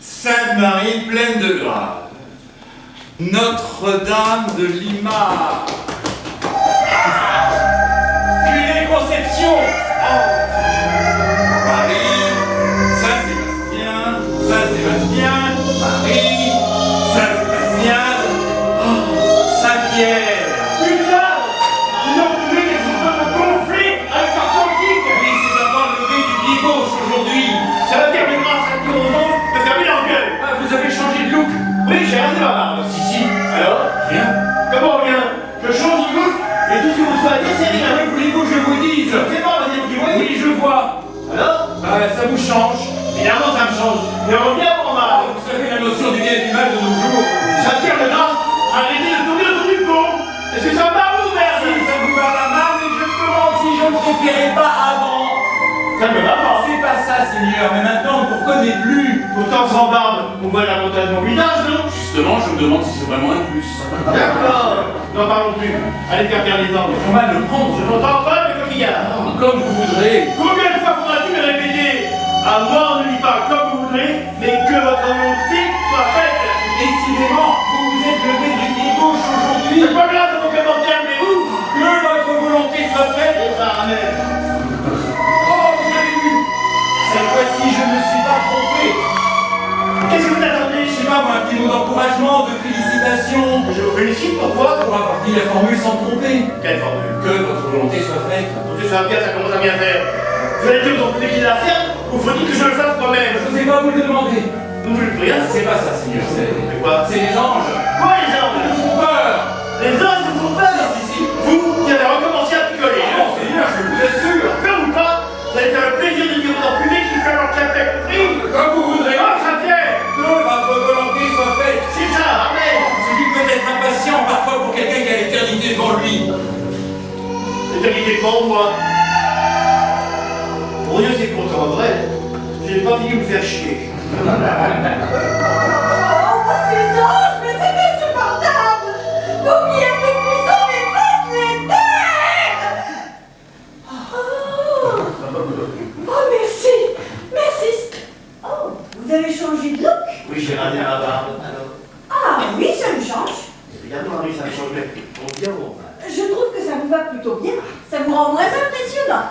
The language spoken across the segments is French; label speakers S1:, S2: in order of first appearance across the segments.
S1: Sainte Marie pleine de grâce, Notre-Dame de Lima,
S2: Immaculée Conception.
S1: Marie, Saint-Sébastien, Saint-Sébastien, Marie, Saint-Sébastien, Saint-Pierre.
S2: Putain, ils ont trouvé des histoires de conflit avec l'Atlantique.
S1: Oui, c'est d'abord le lever du pied gauche aujourd'hui.
S2: Ça va faire de grâce à dire aux autres de fermer leur gueule.
S1: Ah, vous avez changé de look.
S2: Oui, j'ai rasé ma barbe.
S1: Si.
S2: Alors
S1: Rien.
S2: Comment rien? Je change de look et tout ce que vous soyez dire, c'est rien.
S1: Que voulez-vous que je vous dise?
S2: C'est pas, vous êtes qui voyez.
S1: Oui, je vois.
S2: Alors
S1: Ça vous change.
S2: Évidemment, ça me change. Mais on revient pour mal.
S1: Vous savez la notion du bien et du mal de nos jours.
S2: Ça tire de grâce. Arrêtez de tourner autour du pont. Est-ce que ça va vous, merde?
S1: Si ça vous va pas mal, mais je me demande si je ne préférais pas avant.
S2: Ça me va pas.
S1: C'est pas ça, Seigneur, mais maintenant on ne vous reconnaît plus.
S2: Pourtant, sans barbe, on voit l'avantage de mon visage, non?
S1: Justement, je me demande si c'est vraiment un plus.
S2: D'accord. N'en parlons plus. Allez faire bien les ordres.
S1: On va le prendre.
S2: Je n'entends pas le coquillard.
S1: Comme vous voudrez.
S2: Combien de fois faudra-t-il me répéter? À moi, on ne dit pas comme vous voudrez, mais que votre volonté soit faite.
S1: Décidément, vous vous êtes levé du pied gauche aujourd'hui.
S2: C'est pas grave de vos commentaires, mais vous,
S1: Que votre volonté soit faite.
S2: et ça ramène.
S1: Oh, vous avez vu. Cette fois-ci, je ne me suis pas trompé.
S2: Qu'est-ce que vous attendez?
S1: Je sais pas, moi, un petit mot d'encouragement, de félicitations.
S2: Je vous félicite, pourquoi?
S1: Pour avoir dit la formule sans tromper.
S2: Quelle formule?
S1: Que votre volonté soit faite.
S2: Quand tu seras bien, ça commence à bien faire. Vous allez dire aux employés qu'il la faire, ou faut-il que je le fasse moi-même?
S1: Je n'osais pas vous le demander.
S2: Vous ne voulez plus rien?
S1: C'est pas ça, Seigneur.
S2: C'est quoi?
S1: C'est les anges.
S2: Quoi, les gens?
S1: Ils nous font peur.
S2: Les gens, ils vous font peur?
S1: Si.
S2: Vous qui avez recommencé à picoler, hein?
S1: Non, Seigneur, je vous assure.
S2: Peur ou pas, vous allez faire le plaisir de dire aux employés qu'il fait leur café compris.
S1: Comme vous voudrez.
S2: Oh, Saint-Pierre!
S1: Que votre volonté soit faite.
S2: C'est ça, amen!
S1: Je suis peut-être impatient parfois pour quelqu'un qui a l'éternité devant lui.
S2: L'éternité devant moi. Pour Dieu, c'est content, en vrai. Je n'ai pas fini de me faire chier.
S3: Oh, ces anges, mais c'est insupportable! Vous qui êtes tout puissant, mais faites-les taire! Oh, merci! Merci! Oh, vous avez changé de look?
S2: Oui, j'ai rasé ma barbe, alors.
S3: Ah oui, ça me change.
S2: Évidemment, oui, ça me change, mais on bien ou on mal.
S3: Je trouve que ça vous va plutôt bien. Ça vous rend moins impressionnant.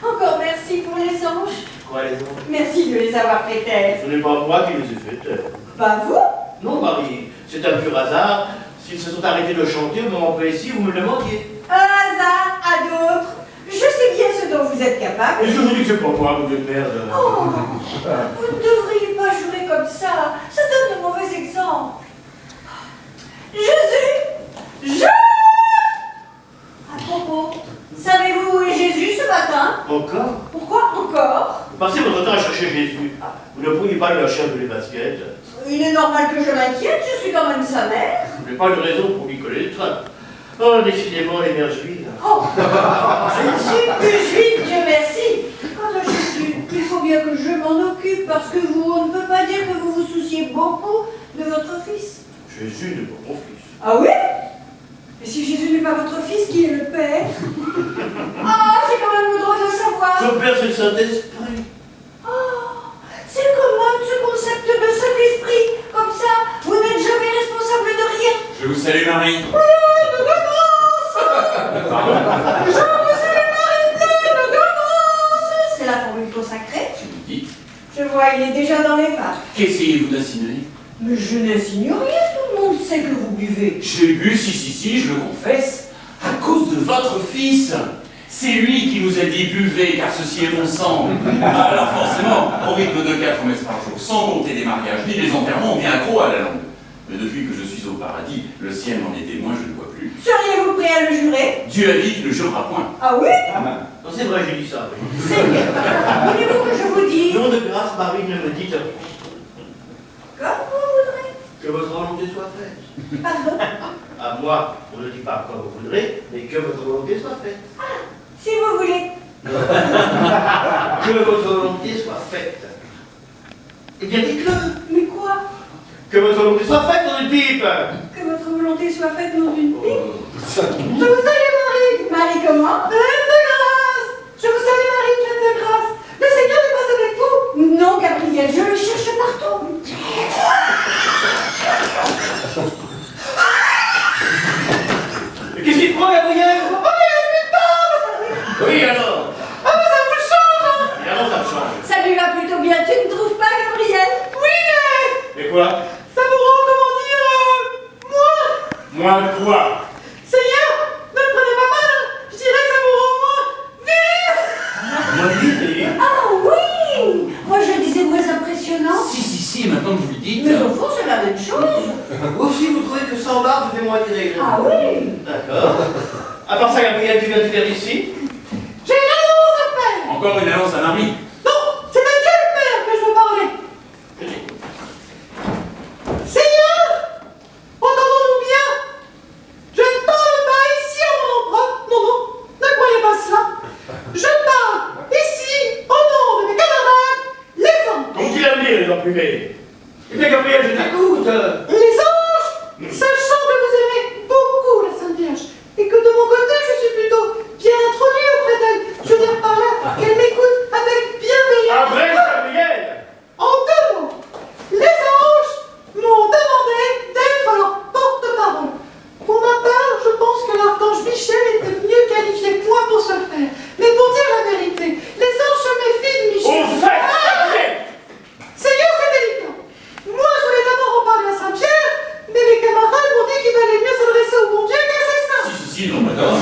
S3: Encore merci pour les anges.
S2: Quoi, les autres?
S3: Merci de les avoir fait taire.
S2: Ce n'est pas moi qui les ai fait taire.
S3: Pas vous?
S2: Non, Marie, c'est un pur hasard. S'ils se sont arrêtés de chanter au moment précis, vous me le demandiez.
S3: Un hasard à d'autres. Je sais bien ce dont vous êtes capable.
S2: Est-ce que je vous dis que c'est pas moi, vous êtes merde?
S3: Oh, vous ne devriez pas jurer comme ça. Ça donne de mauvais exemples. Jésus! À propos, savez-vous où est Jésus ce matin?
S2: Encore?
S3: Pourquoi encore?
S2: Vous passez votre temps à chercher Jésus. Vous ne pourriez pas lui lâcher un peu les baskets.
S3: Il est normal que je m'inquiète, je suis quand même sa mère.
S2: Je n'ai pas de raison pour lui coller les trains. Oh, décidément, les mères juives.
S3: Oh, je ne suis plus juive, Dieu merci. Quant à Jésus, il faut bien que je m'en occupe parce que vous, on ne peut pas dire que vous vous souciez beaucoup de votre fils.
S2: Jésus n'est pas mon fils.
S3: Ah oui? Et si Jésus n'est pas votre fils, qui est le Père? Ah, j'ai quand même le droit de le savoir.
S2: Son Père, c'est le Saint-Esprit.
S3: Oh, c'est commode ce concept de Saint-Esprit. Comme ça, vous n'êtes jamais responsable de rien.
S1: Je vous salue, Marie.
S3: De grâce! Je vous salue Marie pleine de grâce! C'est la formule consacrée.
S1: Si vous dites.
S3: Je vois, il est déjà dans les vaches.
S1: Qu'essayez-vous d'insinuer?
S3: Mais je n'insinue rien, tout le monde sait que vous buvez.
S1: J'ai bu, si, je le confesse, à cause de votre fils. C'est lui qui nous a dit buvez, car ceci est mon sang. Alors forcément, au rythme de 4 messes par jour, sans compter des mariages ni des enterrements, on vient accro à la langue. Mais depuis que je suis au paradis, le ciel m'en est témoin, je ne vois plus.
S3: Seriez-vous prêt à le jurer?
S1: Dieu a dit qu'il ne le jurera point.
S3: Ah oui?
S2: Non, c'est vrai, j'ai dit ça, oui.
S3: C'est bien. Voulez-vous que je vous dise?
S2: Nom de grâce, Marie, ne me dites
S3: Comme vous voudrez.
S2: que votre volonté soit faite.
S3: Pardon?
S2: À moi, on ne dit pas comme vous voudrez, mais que votre volonté soit faite.
S3: Si vous voulez.
S2: Que votre volonté soit faite. Eh bien, dites-le.
S3: Mais quoi?
S2: Que votre volonté soit faite, dans une pipe.
S3: Que votre volonté soit faite dans une pipe?
S2: Oh.
S3: Je vous salue Marie. Marie comment? Pleine de grâce. Je vous salue Marie, pleine de grâce. Le Seigneur n'est pas avec vous. Non, Gabriel, je le cherche partout.
S2: Moins de quoi?
S3: Seigneur, ne me prenez pas mal, hein. Je dirais que ça vous rend moins viril.
S2: Moi, dis.
S3: Ah oui! Moi je disais moins impressionnant.
S1: Si, maintenant que vous le dites.
S3: Mais au fond, c'est la même chose.
S4: Vous aussi, vous trouvez que sans barbe fait moins viril?
S3: Ah oui!
S2: D'accord. À part ça, Gabriel, tu viens de faire ici?
S3: J'ai une annonce à faire!
S1: Encore une annonce à Marie.
S3: Non, c'est à Dieu le Père que je veux parler. Seigneur, entendons-nous bien. Je ne parle pas ici en mon nom propre. Non, non, ne croyez pas cela. Je parle ici au nom de mes camarades, les anges.
S2: Donc il a amené les emplumés. Eh bien, Gabriel, je t'écoute.
S3: Les anges, sachant que vous aimez beaucoup la Sainte Vierge et que de mon côté je suis plutôt bien introduit auprès d'elle, je veux dire par là qu'elle m'écoute avec bienveillance.
S2: Après, Gabriel.
S3: En deux mots, les anges m'ont demandé d'être leur porte-parole. Pour ma part, je pense que l'archange Michel était mieux qualifié que moi pour ce faire. Mais pour dire la vérité, les anges se méfient de Michel.
S2: Au fait, Gabriel.
S3: Seigneur, c'est délicat. Moi, je voulais d'abord en parler à Saint-Pierre, mais mes camarades m'ont dit qu'il valait mieux s'adresser au bon Dieu qu'à ses saints.
S1: Si, non, madame.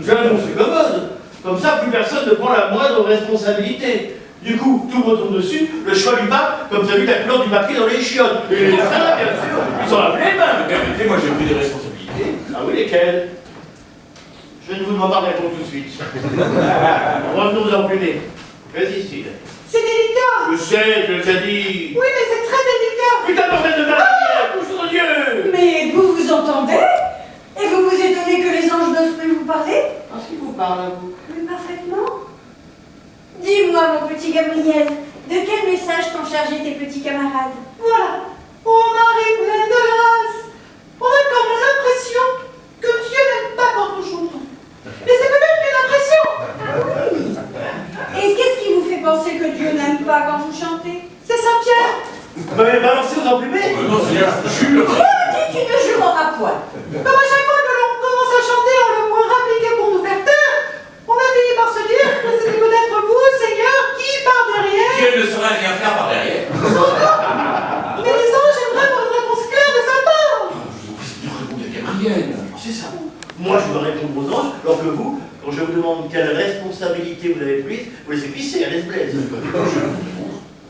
S2: J'annonce c'est commode. Comme ça, plus personne ne prend la moindre responsabilité. Du coup, tout retourne dessus, le choix du pape, comme celui de la couleur du papier dans les chiottes. Et les saints, bien sûr, ils sont appelés les mains.
S1: Permettez-moi, j'ai pris des responsabilités.
S2: Ah oui, lesquelles? Je ne vous demande pas de répondre tout de suite. Revenons aux emplumés. Vas-y, Steve.
S3: C'est délicat.
S2: Je sais, je l'ai dit.
S3: Oui, mais c'est très délicat.
S2: Putain, bordel de merde, couche de Dieu.
S3: Mais vous vous entendez? Et vous vous étonnez que les anges n'osent plus vous parler?
S4: Est-ce qu'il vous parle à vous?
S3: Mais parfaitement. Dis-moi, mon petit Gabriel, de quel message t'ont chargé tes petits camarades? Voilà. Oh Marie pleine de grâce. On a comme l'impression que Dieu n'aime pas quand nous chantons. Mais c'est peut-être une impression. Ah oui. Et qu'est-ce qui vous fait penser que Dieu n'aime pas quand vous chantez? C'est Saint-Pierre.
S2: Vous m'avez balancé aux emplumés?
S1: Non, Seigneur, je jure.
S3: Tu ne jureras point. Comme à chaque fois que l'on commence à chanter, on le voit rappliquer pour nous faire taire, on a fini par se dire que c'était peut-être vous, Seigneur, qui, par derrière...
S1: Dieu ne saurait rien faire par derrière.
S3: Mais les anges aimeraient avoir une réponse claire de sa part.
S1: Je vous en prie, Seigneur, répondez à Gabriel.
S2: C'est ça. Moi, je dois répondre aux anges, alors que vous, quand je vous demande quelle responsabilité vous avez prise, vous laissez pisser à l'esblaise.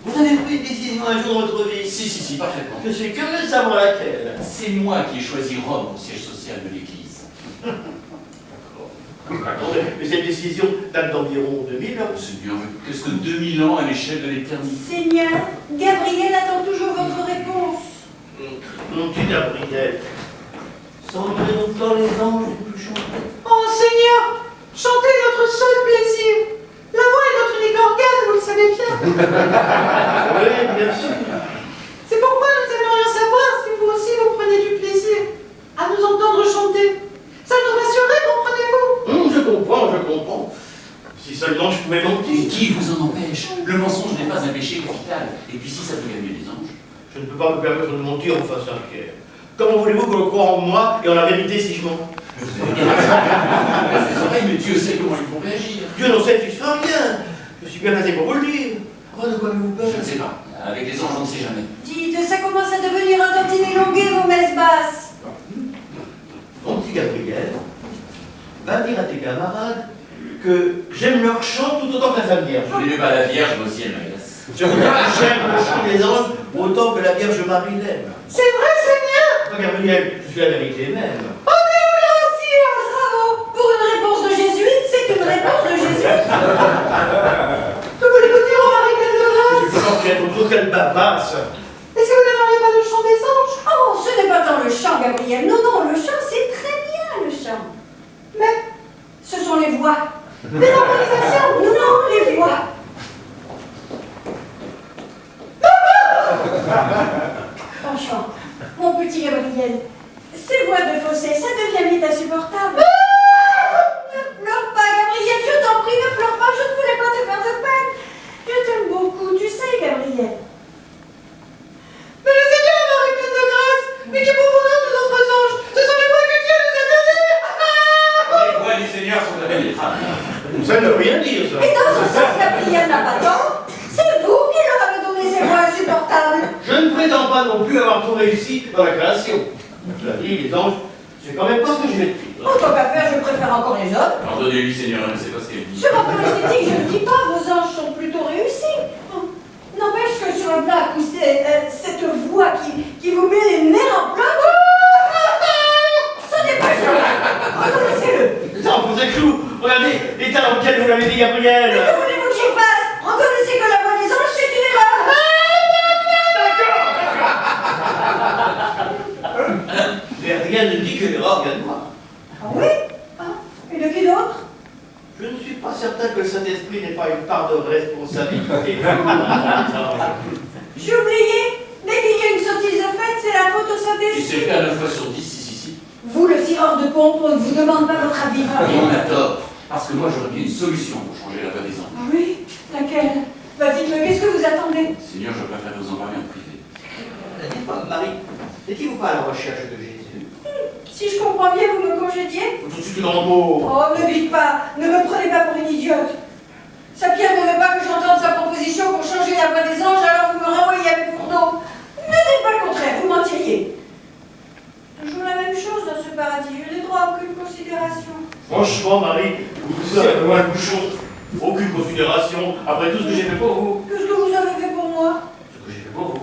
S4: Vous avez pris une décision un jour dans votre vie?
S1: Si, parfaitement.
S4: Je suis curieux de savoir laquelle.
S1: C'est moi qui ai choisi Rome au siège social de l'Église.
S2: Mais cette décision date d'environ 2000 ans.
S1: Seigneur, qu'est-ce que 2000 ans à l'échelle de l'éternité?
S3: Seigneur, Gabriel attend toujours votre réponse.
S2: Mon petit Gabriel.
S4: Semblez donc dans les anges vous plus chanter.
S3: Oh Seigneur, chanter est notre seul plaisir. La voix est notre unique organe, vous le savez bien.
S2: Oui, bien sûr.
S3: C'est pourquoi nous aimerions savoir si vous aussi vous prenez du plaisir à nous entendre chanter. Ça nous rassurerait, comprenez-vous?
S2: Je comprends. Si seulement je pouvais
S1: Et
S2: mentir.
S1: qui vous en empêche? Le mensonge n'est pas un péché capital. Et puis si ça peut gagner les anges.
S2: Je ne peux pas me permettre de mentir en face à Pierre. Comment voulez-vous que l'on croie en moi et en la vérité si je mens?
S1: C'est vrai, mais Dieu sait comment ils vont réagir.
S2: Dieu n'en sait fichement rien. Je suis bien placé pour vous le dire.
S4: Enfin, de quoi avez-vous peur?
S1: Je ne sais pas. Avec les anges, on ne sait jamais.
S3: Dites, ça commence à devenir un tantinet longuet, vos messes basses.
S2: Mon petit Gabriel, va dire à tes camarades que j'aime leur chant tout autant que la femme vierge.
S1: Je n'aimais pas la Vierge, mais aussi elle m'agace.
S2: J'aime le chant des anges autant que la Vierge Marie l'aime.
S3: C'est vrai, Seigneur?
S2: Enfin, Gabriel, je suis la vérité même.
S3: Oh, Dieu merci! Bravo! Pour une réponse de jésuite, c'est une réponse de jésuite. Que voulez-vous dire au mari pleine de grâce?
S2: Je pense qu'il y a autre qu'elle babasse.
S3: Est-ce que vous n'aimeriez pas le chant des anges? Oh, ce n'est pas tant le chant, Gabriel. Non, non, le chant, c'est très bien, le chant. Mais ce sont les voix. Les harmonisations? Non, non, les voix. Franchement, mon petit Gabriel, ces voix de fausset, ça devient vite insupportable. Ne pleure pas, Gabriel, je t'en prie, ne pleure pas, je ne voulais pas te faire de peine. Je t'aime beaucoup, tu sais, Gabriel. Mais le Seigneur, Marie pleine de grâce, mais qui pouvons-nous, nous autres anges? Ce sont les voix que Dieu nous a données.
S1: Les voix du Seigneur sont impénétrables.
S2: Ça ne veut rien dire, ça.
S3: Et dans ce sens, la prière n'a pas tort. C'est vous qui leur avez donné ces voix insupportables.
S2: Je ne prétends pas non plus avoir tout réussi dans la création. Je l'ai dit, les anges C'est quand même pas ce que je vais te dire.
S3: En tant qu'à faire, je préfère encore les autres.
S1: Pardonnez-lui, Seigneur, je ne sais pas ce qu'elle dit.
S3: Sur un plan esthétique, je ne dis pas, vos anges sont plutôt réussis. N'empêche que sur le plan acoustique, cette voix qui vous met les nerfs en place, ce n'est pas joli. Reconnaissez-le.
S2: Ça en faisait clou. Regardez l'état dans lequel vous l'avez dit, Gabriel.
S3: Mais que voulez-vous que j'y fasse? Reconnaissez que la voix des anges, c'est une erreur.
S2: Mais rien ne dit que l'erreur vient de moi.
S3: Ah oui? Ah, et de qui d'autre?
S2: Je ne suis pas certain que le Saint-Esprit n'ait pas une part de responsabilité.
S3: J'ai oublié. Dès qu'il y a une sottise de faite, c'est la faute au
S1: Et
S3: Saint-Esprit.
S1: c'est le cas 9 fois sur 10, si.
S3: Vous, le tireur de pompe, on ne vous demande pas votre avis.
S1: Et on a tort. Parce que moi, j'aurais bien une solution pour changer la voix des anges.
S3: Ah oui? Laquelle? Bah dites-le, qu'est-ce que vous attendez?
S1: Seigneur, je préfère vous en parler en privé.
S2: Dites-moi, Marie, n'étiez-vous pas à la recherche de Jésus?
S3: Si je comprends bien, vous me congédiez?
S2: Tout de suite une mot.
S3: Oh, ne dites pas, ne me prenez pas pour une idiote. Sapien ne veut pas que j'entende sa proposition pour changer la voix des anges, alors vous me renvoyez à mes fourneaux. Ne dites pas le contraire, vous mentiriez. Toujours la même chose dans ce paradis, je n'ai droit à aucune considération.
S2: Franchement, Marie, vous poussez un peu loin le bouchon. Aucune considération après tout ce que j'ai fait pour vous.
S3: Qu'est-ce que vous avez fait pour moi?
S2: Ce que j'ai fait pour vous.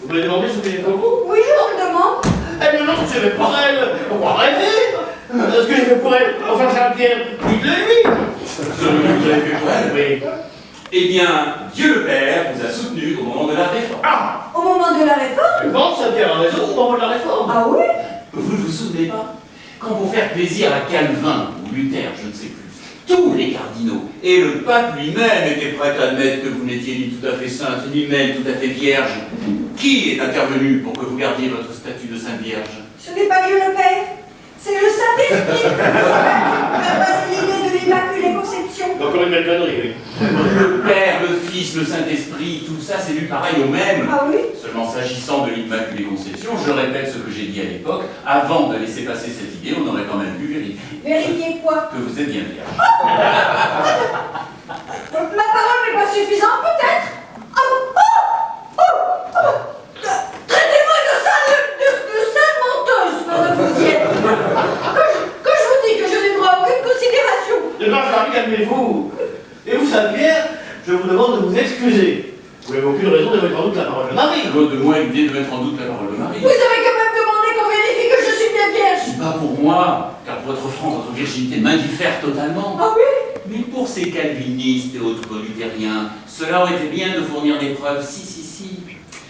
S2: Vous me demandez ce que j'ai fait pour vous?
S3: Oui, je vous le demande.
S2: Elle me demande ce que j'ai fait pour elle. On va rêver. Ce que j'ai fait pour elle. Enfin, Saint-Pierre, dites-le lui.
S1: Ce que vous avez fait pour elle?
S2: Oui.
S1: Eh bien, Dieu le Père vous a soutenu au moment de la réforme.
S2: Ah!
S3: Au moment de la réforme?
S2: Je pense que Saint-Pierre a raison au moment de la réforme.
S3: Ah oui?
S1: Vous ne vous souvenez pas? Quand pour faire plaisir à Calvin ou Luther, je ne sais plus, tous les cardinaux et le pape lui-même étaient prêts à admettre que vous n'étiez ni tout à fait sainte, ni même tout à fait vierge. Qui est intervenu pour que vous gardiez votre statut de Sainte Vierge?
S3: Ce n'est pas Dieu le Père, c'est le Saint-Esprit. l'idée de l'Immaculée Conception.
S2: Encore une belle connerie, oui.
S1: Le Père, le Fils, le Saint-Esprit, tout ça c'est lu pareil au même.
S3: Ah oui?
S1: Seulement s'agissant de l'Immaculée Conception, je répète ce que j'ai dit à l'époque, avant de laisser passer cette idée, on aurait quand même pu vérifier
S3: Vérifiez quoi?
S1: que vous êtes bien vierge.
S3: Ma parole n'est pas suffisante, peut-être? Traitez-moi de sale menteuse, madame Fousière. Quand je vous dis que je n'ai droit à aucune considération.
S2: De grâce, Marie, calmez-vous. Et vous, Saint-Pierre, je vous demande de vous excuser. Vous n'avez aucune raison de mettre en doute la parole de Marie.
S1: Vaut de moi l'idée de mettre en doute la parole de Marie.
S3: Vous avez quand même demandé qu'on vérifie que je suis bien vierge.
S1: Pas pour moi, car pour votre franc, votre virginité m'indiffère totalement.
S3: Ah oui?
S1: Mais pour ces calvinistes et autres luthériens, cela aurait été bien de fournir des preuves.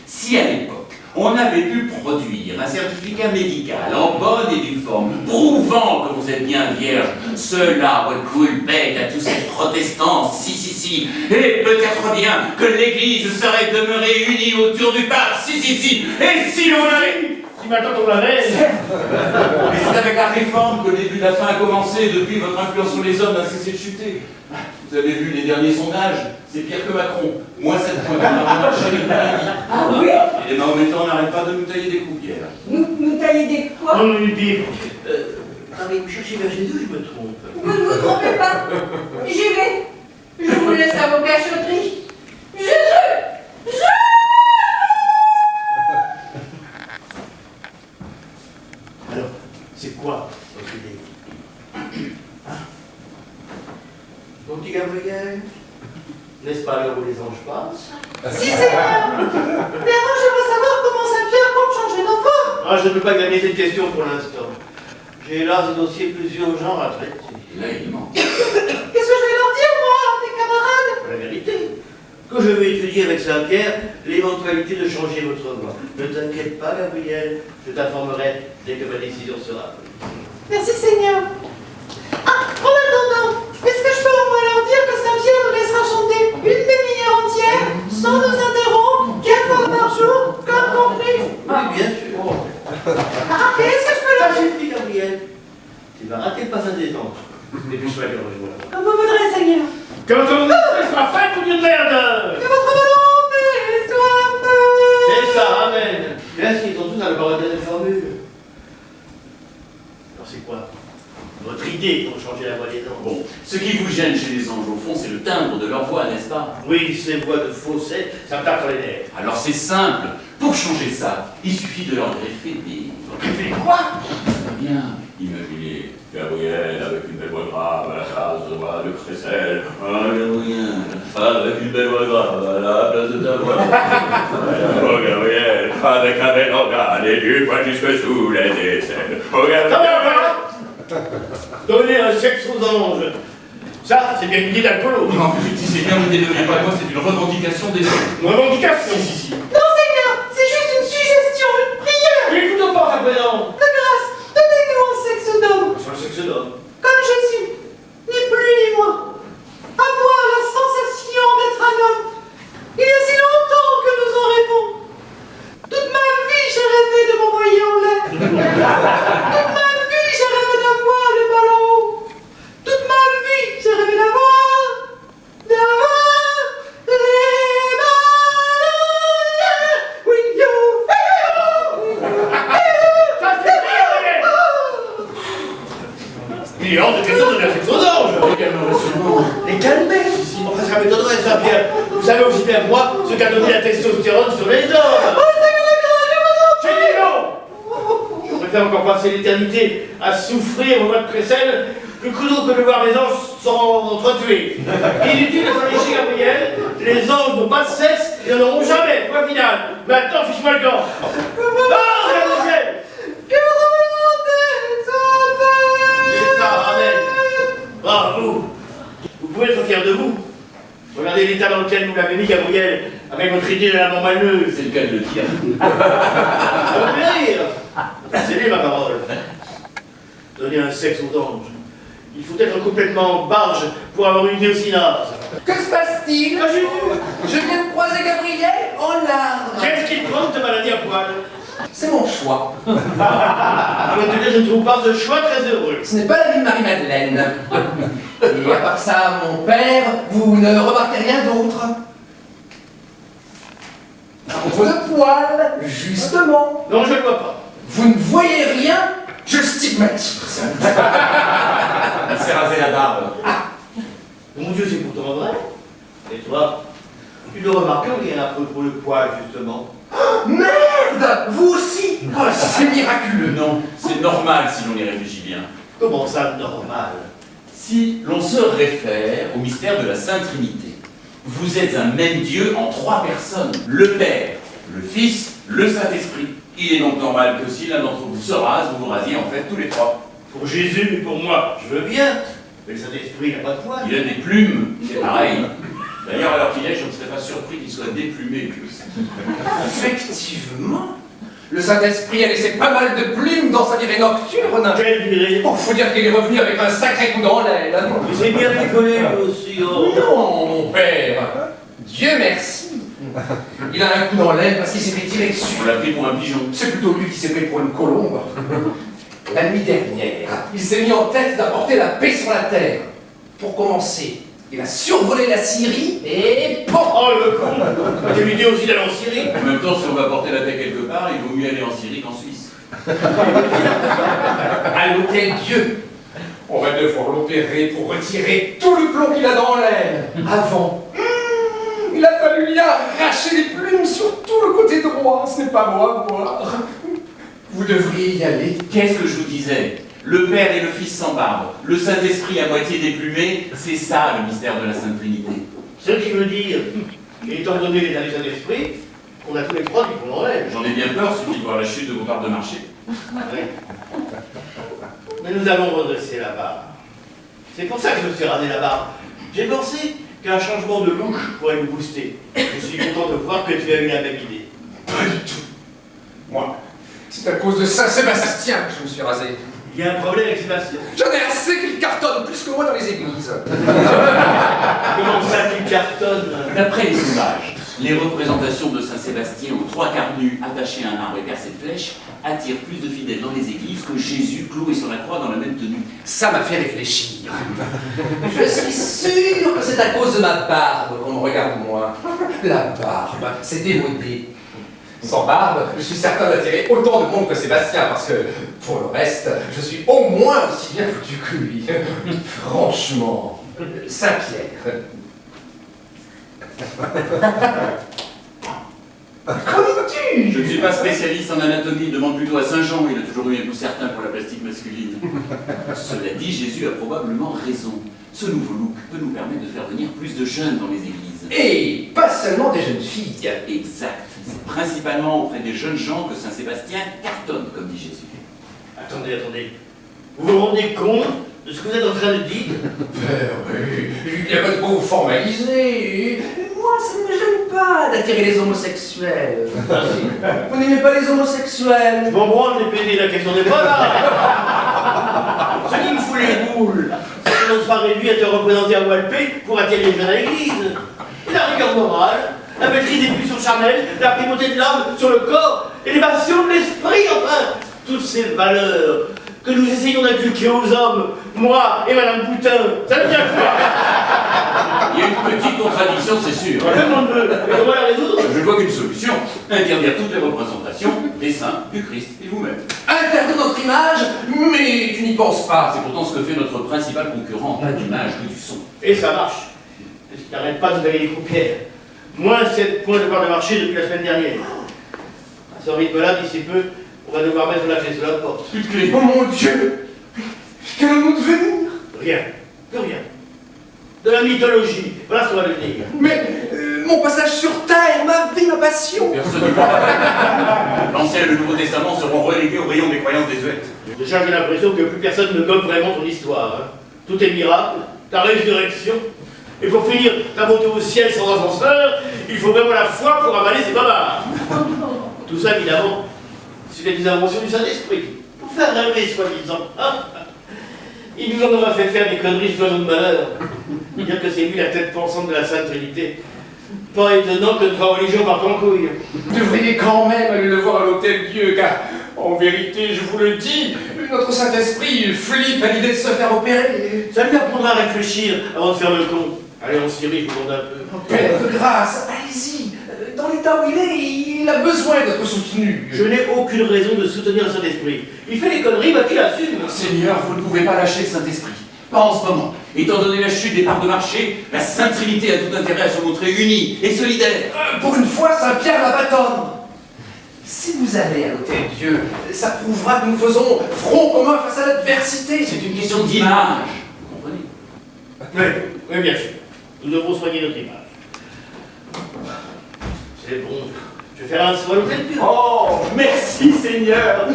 S1: Si à l'époque, on avait pu produire un certificat médical en bonne et due forme, prouvant que vous êtes bien vierge, cela reculbait à tous ces protestants, si, et peut-être bien que l'Église serait demeurée unie autour du pape, si, et si l'on avait...
S2: Si maintenant on l'avait.
S1: Mais c'est avec la réforme que le début de la fin a commencé. Depuis, votre influence sur les hommes n'a cessé de chuter. Vous avez vu les derniers sondages, c'est pire que Macron. Moins 7 points dans la marche avec Paris.
S3: Ah oui?
S1: Et les mahométans n'arrêtent pas de nous tailler des coupières.
S3: Nous tailler des quoi?
S2: Non, non, pire. Marie, vous cherchez vers Jésus, je me trompe.
S3: Vous ne vous trompez pas. J'y vais. Je vous laisse à vos cachotteries. Jésus!
S2: Alors, c'est quoi votre idée? Hein? Mon petit Gabriel, n'est-ce pas l'heure où les anges passent?
S3: Si, Seigneur! Mais avant, je veux savoir comment Saint-Pierre compte changer nos formes.
S2: Ah, je ne peux pas examiner cette question pour l'instant. J'ai là des dossiers plus urgents à traiter.
S1: Là, il ment.
S3: Qu'est-ce que je vais leur dire, moi, mes camarades?
S2: La vérité. Que je vais étudier avec Saint-Pierre l'éventualité de changer votre voix. Ne t'inquiète pas, Gabriel, je t'informerai dès que ma décision sera prise.
S3: Merci, Seigneur. Ah, en attendant, est-ce que je peux au moins leur dire que Saint-Pierre nous laissera chanter une demi-heure entière, sans nous interrompre, 4 fois par jour, comme convenu?
S2: Oui, bien sûr.
S3: Ah, et est-ce que je peux
S2: Ça
S3: leur...
S2: suffit, Gabriel. Tu vas rater le passage des anges. Dépêche-toi de le rejoindre.
S3: Comme vous voudrez, Seigneur.
S2: Que ton esprit soit fait pour une merde.
S3: Que votre volonté soit faite.
S2: C'est ça, amen. Merci, ils sont tous à la parole de la formule. Alors c'est quoi votre idée pour changer la voix des anges?
S1: Bon, ce qui vous gêne chez les anges, au fond, c'est le timbre de leur voix, n'est-ce pas?
S2: Oui, ces voix de fausset, ça me tape sur les nerfs.
S1: Alors c'est simple. Pour changer ça, il suffit de leur greffer des...
S2: Greffer quoi?
S1: bien imaginer Gabriel avec une belle voix grave à la place de voix de Crécelle. Oh, Gabriel, avec une belle voix grave à la place de ta voix. Oh, Gabriel, avec un bel organe et du poids jusque sous les aisselles. Oh, Gabriel.
S2: Donner un sexe aux anges. Ça, c'est bien une idée d'alcoolo.
S1: Non, si c'est bien, ne dénommez pas moi, c'est une revendication des hommes.
S2: Une revendication, si.
S3: Non, Seigneur, c'est juste une suggestion, une prière.
S2: Écoute pas, ta présence.
S3: De grâce, donnez-nous un sexe d'homme,
S2: Sur le sexe d'homme.
S3: comme je suis, ni plus ni moins. Avoir la sensation d'être un homme. Il y a si longtemps que nous en rêvons. Toute ma vie, j'ai rêvé de m'envoyer en l'air. Toute ma vie, j'ai rêvé d'avoir le ballon haut. Toute ma vie, j'ai rêvé d'avoir les ballons. Oui, yo.
S2: Ça, c'est bien, Gabriel. Il est hors de question de donner un sexe aux anges. Les calmer. Enfin, ça m'étonnerait, ça, Pierre. Vous savez aussi bien que moi ce qu'a donné la testostérone sur les hommes. J'ai dit non. Je préfère encore passer l'éternité à souffrir au mois de Crécelle plutôt que de voir les anges s'entretuer. Inutile de parler chez Gabriel, les anges n'ont pas de sexe et n'en auront jamais, point final. Maintenant, fiche-moi le camp. Non, Gabriel. C'est ça, amen. Bravo. Vous pouvez être fiers de vous. Regardez l'état dans lequel vous l'avez mis, Gabriel, avec votre idée de la mort malheureuse.
S1: C'est le cas de le dire.
S2: Ça me fait rire. C'est lui ma parole. Donner un sexe aux anges. Il faut être complètement barge pour avoir une idée aussi naze.
S5: Que se passe-t-il?
S2: Ah, j'ai vu.
S5: Je viens de croiser Gabriel en larmes.
S2: Qu'est-ce qui te prend de ta maladie à poil?
S5: C'est mon choix.
S2: En tout cas, je ne trouve pas ce choix très heureux.
S5: Ce n'est pas la vie de Marie-Madeleine. Et à part ça, mon père, vous ne remarquez rien d'autre? Un peu de poil, justement.
S2: Non, je ne le vois pas.
S5: Vous ne voyez rien? Je stigmatise.
S1: Elle s'est rasé la barbe.
S2: Mon Dieu, c'est pourtant vrai. Et toi, tu le remarques rien à propos le poil, justement.
S5: Merde! Vous aussi? Oh, c'est miraculeux.
S1: Non, c'est normal si l'on y réfléchit bien.
S2: Comment ça, normal?
S1: Si l'on se réfère au mystère de la Sainte Trinité, vous êtes un même Dieu en 3 personnes, le Père, le Fils, le Saint-Esprit. Il est donc normal que si l'un d'entre vous se rase, vous vous rasiez en fait tous les 3.
S2: Pour Jésus et pour moi, je veux bien. Mais le Saint-Esprit n'a pas de poil.
S1: Il a des plumes, c'est pareil. D'ailleurs, alors qu'il est, je ne serais pas surpris qu'il soit déplumé lui aussi.
S5: Effectivement. Le Saint-Esprit a laissé pas mal de plumes dans sa virée nocturne.
S2: Quelle virée.
S5: Oh, faut dire qu'il est revenu avec un sacré coup dans l'aile.
S2: Mais c'est bien déconné, lui aussi, oh.
S5: Non, mon père. Dieu merci. Il a un coup dans l'aile parce qu'il s'est fait tirer dessus.
S1: On l'a pris pour un pigeon.
S5: C'est plutôt lui qui s'est pris pour une colombe. La nuit dernière, il s'est mis en tête d'apporter la paix sur la terre. Pour commencer, il a survolé la Syrie et...
S2: Oh, le con. T'as l'idée aussi d'aller en Syrie?
S1: En même temps, si on va porter la paix quelque part, il vaut mieux aller en Syrie qu'en Suisse.
S5: À l'hôtel Dieu. On va devoir l'opérer pour retirer tout le plomb qu'il a dans l'aile. Avant, il a fallu lui arracher les plumes sur tout le côté droit. Ce n'est pas moi à voir. Vous devriez y aller.
S1: Qu'est-ce que je vous disais? Le Père et le Fils sans barbe, le Saint-Esprit à moitié déplumé, c'est ça le mystère de la Sainte Trinité.
S2: Ce qui veut dire, étant donné l'état du Saint-Esprit, qu'on a tous les 3 du fond dans l'aile.
S1: J'en ai bien peur, suffit de voir la chute de vos parts de marché.
S2: Ouais. Mais nous allons redresser la barre. C'est pour ça que je me suis rasé la barre. J'ai pensé qu'un changement de look pourrait nous booster. Je suis content de voir que tu as eu la même idée.
S5: Pas du tout. Moi, c'est à cause de Saint-Sébastien que je me suis rasé.
S2: Il y a un problème avec Sébastien.
S5: J'en ai assez qu'il cartonne plus que moi dans les églises.
S2: Comment ça, tu cartonnes?
S1: D'après les sondages, les représentations de Saint-Sébastien aux 3 quarts nus attachés à un arbre et percés de flèches attirent plus de fidèles dans les églises que Jésus cloué sur la croix dans la même tenue.
S5: Ça m'a fait réfléchir. Je suis sûr que c'est à cause de ma barbe qu'on me regarde moi. La barbe, c'est démodé. Sans barbe, je suis certain d'attirer autant de monde que Sébastien, parce que, pour le reste, je suis au moins aussi bien foutu que lui. Franchement, Saint-Pierre. Qu'en dis-tu?
S1: Je ne suis pas spécialiste en anatomie, demande plutôt à Saint Jean, il a toujours eu un goût certain pour la plastique masculine. Cela dit, Jésus a probablement raison. Ce nouveau look peut nous permettre de faire venir plus de jeunes dans les églises.
S5: Et pas seulement des jeunes filles.
S1: Exact. C'est principalement auprès des jeunes gens que Saint Sébastien cartonne, comme dit Jésus.
S2: Attendez, attendez. Vous vous rendez compte de ce que vous êtes en train de dire?
S5: Il n'y a pas de quoi vous formaliser. Moi, ça ne me gêne pas d'attirer les homosexuels. Vous n'aimez pas les homosexuels?
S2: Bon, moi, on est pédé, la question n'est pas là. Ce qui me fout les boules, c'est que l'on sera réduit à te représenter à Walpé pour attirer les jeunes à l'église. La rigueur morale, la maîtrise des pulsions charnelles, la primauté de l'âme sur le corps, l'élévation de l'esprit, enfin, toutes ces valeurs que nous essayons d'inculquer aux hommes, moi et Madame Boutin, ça veut dire quoi?
S1: Il y a une petite contradiction, c'est sûr.
S2: Tout le monde veut, et comment la résoudre?
S1: Je ne vois qu'une solution. Interdire toutes les représentations des saints, du Christ et vous-même.
S5: Interdire notre image, mais tu n'y penses pas.
S1: C'est pourtant ce que fait notre principal concurrent, pas d'image que du son.
S2: Et ça marche. Parce qu'il n'arrête pas de donner les croupières. Moins 7 points de part de marché depuis la semaine dernière. À ce rythme-là, d'ici peu, on va devoir mettre la clé sur la porte.
S1: Plus de clé.
S5: Oh mon Dieu! Qu'allons-nous devenir?
S2: Rien. Plus rien. De la mythologie. Voilà ce qu'on va devenir.
S5: Mais mon passage sur terre, ma vie, ma passion.
S1: Personne n'y croit. L'Ancien et le Nouveau Testament seront relégués au rayon des croyances désuètes.
S2: Déjà, j'ai l'impression que plus personne ne gomme vraiment ton histoire. Hein. Tout est miracle, ta résurrection. Et pour finir, ta montée au ciel sans ascenseur, il faut vraiment la foi pour avaler ces bavards. Tout ça, évidemment, c'est des inventions du Saint-Esprit. Pour faire rêver, soi-disant. Il nous en aura fait faire des conneries sur notre malheur. Dire que c'est lui la tête pensante de la Sainte Trinité. Pas étonnant que notre religion parte en couille.
S5: Vous devriez quand même aller le voir à l'Hôtel-Dieu, car, en vérité, je vous le dis, notre Saint-Esprit flippe à l'idée de se faire opérer.
S2: Ça lui apprendra à réfléchir avant de faire le con. Allez, on s'y rit, je vous demande un peu.
S5: Père de grâce, allez-y. Dans l'état où il est, il a besoin d'être soutenu.
S2: Je n'ai aucune raison de soutenir le Saint-Esprit. Il fait des conneries, bah qu'il assume.
S1: Seigneur, vous ne pouvez pas lâcher le Saint-Esprit. Pas en ce moment. Étant donné la chute des parts de marché, la Sainte Trinité a tout intérêt à se montrer unie et solidaire.
S5: Pour une fois, Saint-Pierre la va tendre. Si vous allez à l'Hôtel-Dieu, ça prouvera que nous faisons front commun face à l'adversité.
S1: C'est une question d'image. Vous comprenez?
S2: Oui, bien sûr. Nous devrons soigner notre image. C'est bon. Je vais faire un soin à l'Hôtel-Dieu.
S1: Oh, merci Seigneur.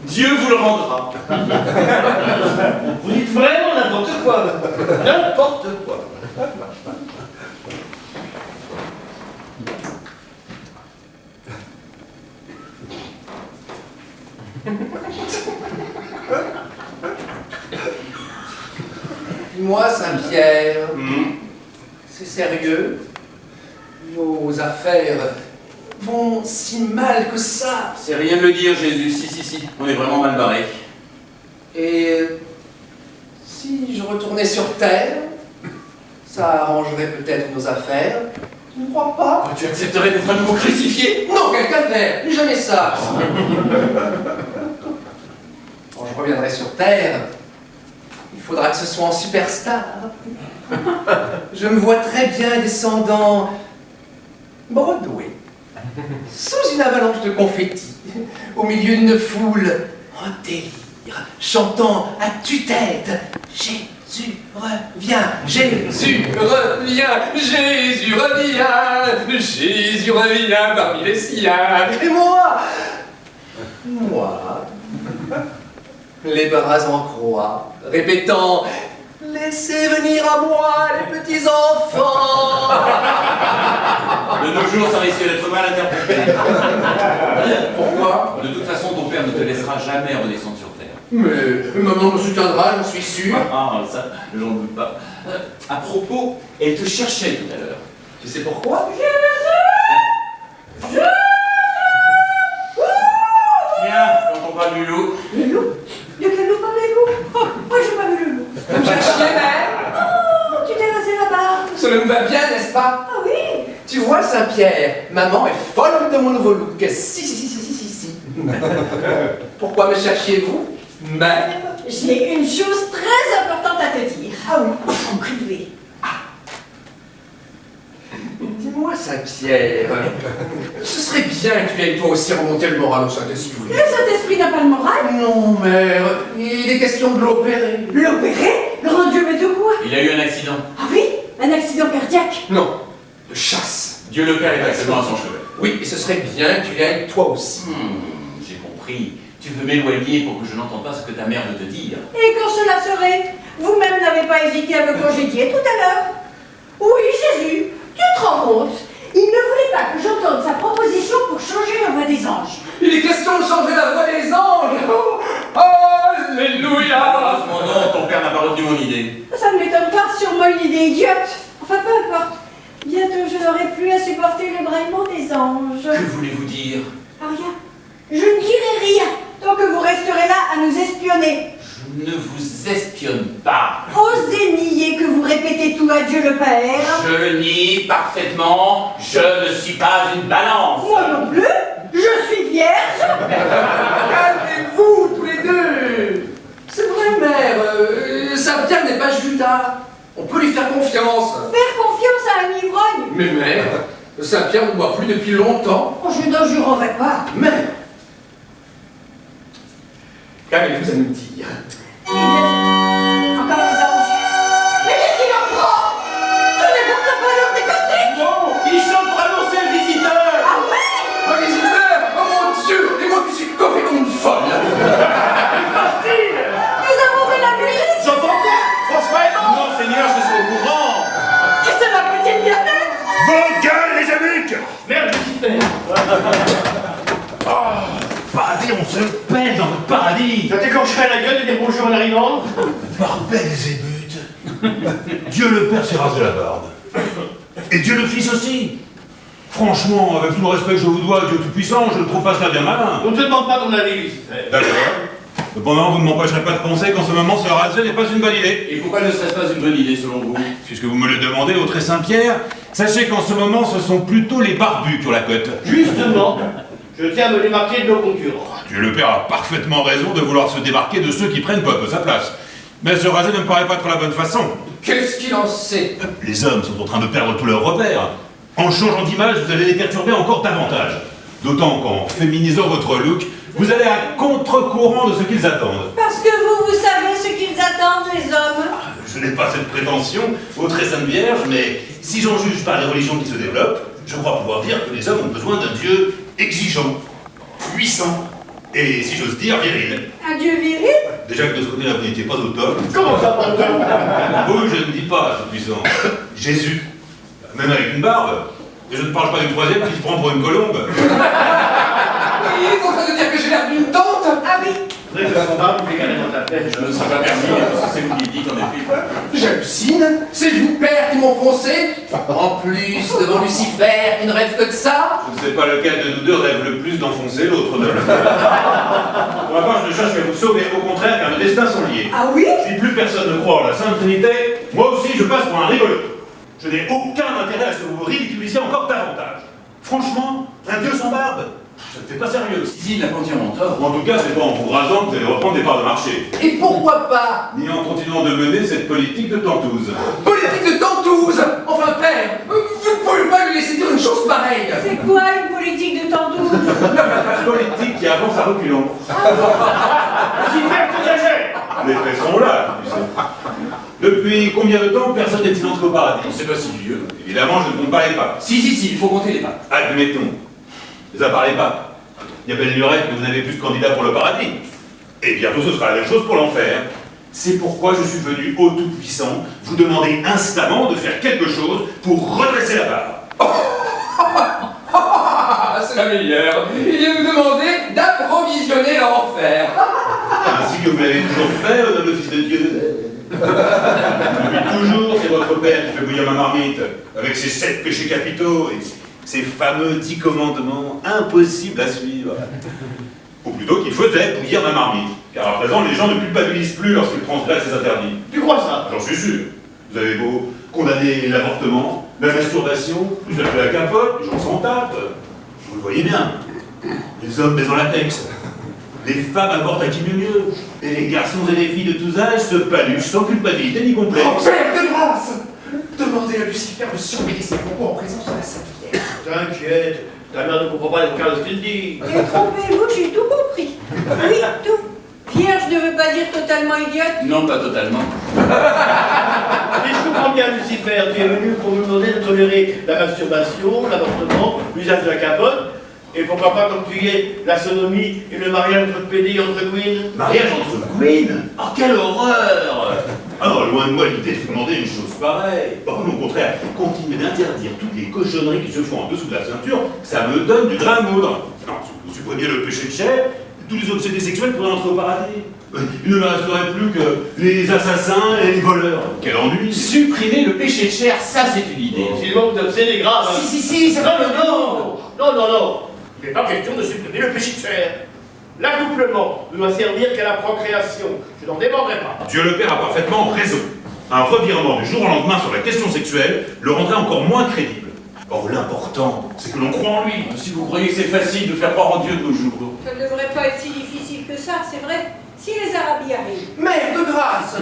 S1: Dieu vous le rendra.
S2: Vous dites vraiment n'importe quoi. N'importe quoi.
S5: Dis-moi, Saint-Pierre, c'est sérieux? Vos affaires vont si mal que ça?
S1: C'est rien de le dire, Jésus. Si. On est vraiment mal barré.
S5: Et si je retournais sur Terre, ça arrangerait peut-être nos affaires. Tu ne crois pas?
S1: Tu accepterais d'être à nouveau crucifié?
S5: Non, quel calvaire! Jamais ça! Quand je reviendrai sur Terre, il faudra que ce soit en superstar. Je me vois très bien descendant Broadway, sous une avalanche de confettis, au milieu d'une foule en délire, chantant à tue-tête « Jésus revient, Jésus revient, Jésus revient, Jésus revient parmi les siens. » Et moi, les bras en croix, répétant « Laissez venir à moi les petits enfants !»
S1: De nos jours, ça risque d'être mal interprété.
S5: Pourquoi?
S1: De toute façon, ton père ne te laissera jamais redescendre sur Terre.
S5: Mais maman me soutiendra, j'en suis sûr.
S1: Ah, ça, j'en doute pas. À propos, elle te cherchait tout à l'heure.
S5: Tu sais pourquoi?
S1: Tiens, quand on parle du loup.
S3: Le loup? De quel loup parlez-vous? Moi, je m'avais le loup.
S5: Vous me cherchiez, mère?
S3: Oh, tu t'es rasé la barbe.
S5: Cela me va bien, n'est-ce pas?
S3: Ah oui?
S5: Tu vois, Saint-Pierre, maman est folle de mon nouveau look. Si. Pourquoi me cherchiez-vous? Mère?
S3: J'ai une chose très importante à te dire. Ah oui, en privé.
S5: Dis-moi, Saint-Pierre, ce serait bien que tu ailles toi aussi remonter le moral au Saint-Esprit.
S3: Le Saint-Esprit n'a pas le moral.
S5: Non, mère, il est question de l'opérer.
S3: L'opérer? Grand Dieu, mais de quoi?
S1: Il a eu un accident.
S3: Ah oui? Un accident cardiaque?
S5: Non, de chasse.
S1: Dieu le Père est actuellement à son chevet.
S5: Oui, et ce serait bien que tu y ailles toi aussi.
S1: J'ai compris. Tu veux m'éloigner pour que je n'entende pas ce que ta mère veut te dire.
S3: Et quand cela serait? Vous-même n'avez pas hésité à me congédier tout à l'heure. Oui, Jésus, tu te rends compte? Il ne voulait pas que j'entende sa proposition pour changer la voix des anges.
S5: Il est question de changer la voix des anges. Oh, alléluia.
S1: Heureusement non, ton père n'a pas retenu mon idée.
S3: Ça ne m'étonne pas, sûrement une idée idiote. Enfin, peu importe. Bientôt, je n'aurai plus à supporter le braillement des anges.
S1: Que voulez-vous dire?
S3: Rien. Je ne dirai rien tant que vous resterez là à nous espionner.
S1: Je ne vous espionne pas.
S3: Osez nier que vous répétez tout à Dieu le Père.
S1: Je nie parfaitement. Je ne suis pas une balance.
S3: Moi non plus. Je suis vierge.
S5: Calmez-vous tous les deux. C'est vrai, mère, Saint-Pierre n'est pas Judas. On peut lui faire confiance.
S3: Faire confiance à un ivrogne.
S5: Mais mère, Saint-Pierre ne boit plus depuis longtemps.
S3: Oh, je n'en jurerai pas.
S5: Mère, qu'avez-vous à nous dire?
S3: Eh bien, encore les anges. Mais qu'est-ce qu'il en prend? Ce n'est pourtant pas l'heure des cantiques.
S1: Non, il chante pour annoncer le visiteur.
S3: Ah ouais?
S5: Un visiteur! Oh mon Dieu! Et moi qui suis coiffé comme une folle!
S3: Nous avons vu la milice.
S2: J'entends bien, François et moi.
S1: Non, Seigneur, je suis au courant.
S3: Et cela peut-il bien être?
S6: Vos gueules, les amucs!
S2: Merde, Lucifer.
S6: Paradis, on se pèle dans le paradis!
S2: Ça t'écorcherait la gueule de dire bonjour en arrivant?
S6: Par Belzébuth! Dieu le Père s'est rasé la barbe. Et Dieu le Fils aussi! Franchement, avec tout le respect que je vous dois, Dieu Tout-Puissant, je ne trouve pas cela bien malin.
S2: On ne te demande pas ton avis, Lucifer.
S6: D'accord. Cependant, vous ne m'empêcherez pas de penser qu'en ce moment, se raser n'est pas une bonne idée.
S1: Et pourquoi ne serait-ce pas une bonne idée selon vous?
S6: Puisque vous me le demandez, au Très Saint-Pierre, sachez qu'en ce moment, ce sont plutôt les barbus qui ont la cote.
S2: Justement, je tiens à me démarquer de nos concurrents.
S6: Dieu le Père a parfaitement raison de vouloir se démarquer de ceux qui prennent peu à peu sa place. Mais se raser ne me paraît pas être la bonne façon.
S5: Qu'est-ce qu'il en sait?
S6: Les hommes sont en train de perdre tous leurs repères. En changeant d'image, vous allez les perturber encore davantage. D'autant qu'en féminisant votre look, vous allez à contre-courant de ce qu'ils attendent.
S3: Parce que vous savez ce qu'ils attendent, les hommes.
S6: Je n'ai pas cette prétention, ô très sainte Vierge, mais si j'en juge par les religions qui se développent, je crois pouvoir dire que les hommes ont besoin d'un Dieu exigeant, puissant, et si j'ose dire, viril.
S3: Un dieu viril?
S6: Déjà que de ce côté-là, vous n'étiez pas au top.
S2: Comment ça, pardon?
S6: Vous, je ne dis pas, ce puissant. Jésus, même avec une barbe. Et je ne parle pas du troisième qui se prend pour une colombe.
S5: Il est en train de dire que j'ai l'air d'une tante?
S3: Ah oui.
S2: Très content, vous également ta tête.
S1: Je ne serais pas permis, parce que c'est vous qui le dites en effet.
S5: J'hallucine. C'est vous, père, qui m'ont foncé. En plus, devant Lucifer, qui ne rêve que de ça.
S6: Je ne sais pas lequel de nous deux rêve le plus d'enfoncer l'autre de le faire. Pour ma part, je ne cherche qu'à vous sauver, au contraire, car nos destins sont liés.
S3: Ah oui?
S6: Si plus personne ne croit en la Sainte Trinité, moi aussi je passe pour un rigolo. Je n'ai aucun intérêt à ce que vous vous ridiculisiez encore davantage. Franchement, un dieu sans barbe, ça ne fait pas sérieux.
S1: Ici, il n'a pas entièrement tort.
S6: En tout cas, c'est pas en vous rasant que vous allez reprendre des parts de marché.
S5: Et pourquoi pas?
S6: Ni en continuant de mener cette politique de tentouse.
S5: Politique de tantouze. Enfin, père, vous ne pouvez pas lui laisser dire une chose pareille.
S3: C'est quoi une politique de tantouze?
S6: Politique qui avance à reculons.
S2: Lucifer, tout âgé.
S6: Les faits sont là, tu sais. Depuis combien de temps personne n'est-il entré au paradis?
S1: C'est pas si vieux.
S6: Évidemment, je ne compte pas les papes.
S1: Si, il faut compter les pas.
S6: Admettons. Mais à part les papes, il y a belle lurette que vous n'avez plus de candidat pour le paradis. Et bientôt ce sera la même chose pour l'enfer. C'est pourquoi je suis venu au Tout-Puissant vous demander instamment de faire quelque chose pour redresser la barre.
S5: Ah, c'est la meilleure. Il vient nous demander d'approvisionner l'enfer.
S6: Ainsi que vous l'avez toujours fait, homme le Fils de Dieu. Depuis toujours, c'est votre père qui fait bouillir ma marmite, avec ses 7 péchés capitaux et ces fameux 10 commandements impossibles à suivre. Ou plutôt qu'il faisait bouillir ma marmite, car à présent les gens ne culpabilisent plus lorsqu'ils transgressent ces interdits.
S2: Tu crois ça?
S6: J'en suis sûr. Vous avez beau condamner l'avortement, la masturbation, vous appelez la capote, les gens s'en tapent. Vous le voyez bien. Les hommes baisent en latex. Les femmes avortent à qui mieux. Et les garçons et les filles de tous âges se paluchent sans culpabilité ni complexe.
S5: Oh, père de grâce! Demandez à Lucifer de surveiller ses propos en présence de la Sainte Vierge.
S2: T'inquiète, ta mère ne comprend pas les quarts de ce qu'il dit.
S3: Détrompez-vous, j'ai tout compris. Oui, tout. Vierge ne veut pas dire totalement idiote.
S1: Non, pas totalement.
S2: Et je comprends bien, Lucifer, tu es venu pour nous demander de tolérer la masturbation, l'avortement, l'usage de la capote, et pourquoi pas, comme tu y es, la sodomie et le mariage entre pédés et entre queens.
S6: Mariage entre queens? Oh, quelle horreur! Alors, loin de moi l'idée de vous demander une chose pareille. Oh, non, au contraire, continuer d'interdire toutes les cochonneries qui se font en dessous de la ceinture, ça me donne du grain à moudre. Non, si vous supprimiez le péché de chair, tous les obsédés sexuels pourraient entrer au paradis. Il ne me resterait plus que les assassins et les voleurs. Quel ennui!
S1: Supprimer le péché de chair, ça c'est une idée.
S2: Sinon, vous obsédez grave. Hein.
S1: Si, ça
S2: Non, non. Il n'est pas question de supprimer le péché de chair. L'accouplement ne doit servir qu'à la procréation. Je n'en démordrai pas.
S6: Dieu le Père a parfaitement raison. Un revirement du jour au lendemain sur la question sexuelle le rendrait encore moins crédible. Or, l'important, c'est que l'on croit en lui.
S1: Si vous croyez que c'est facile de faire croire en Dieu de nos jours.
S3: Ça ne devrait pas être si difficile que ça, c'est vrai. Si les Arabes y arrivent.
S5: Mère de grâce,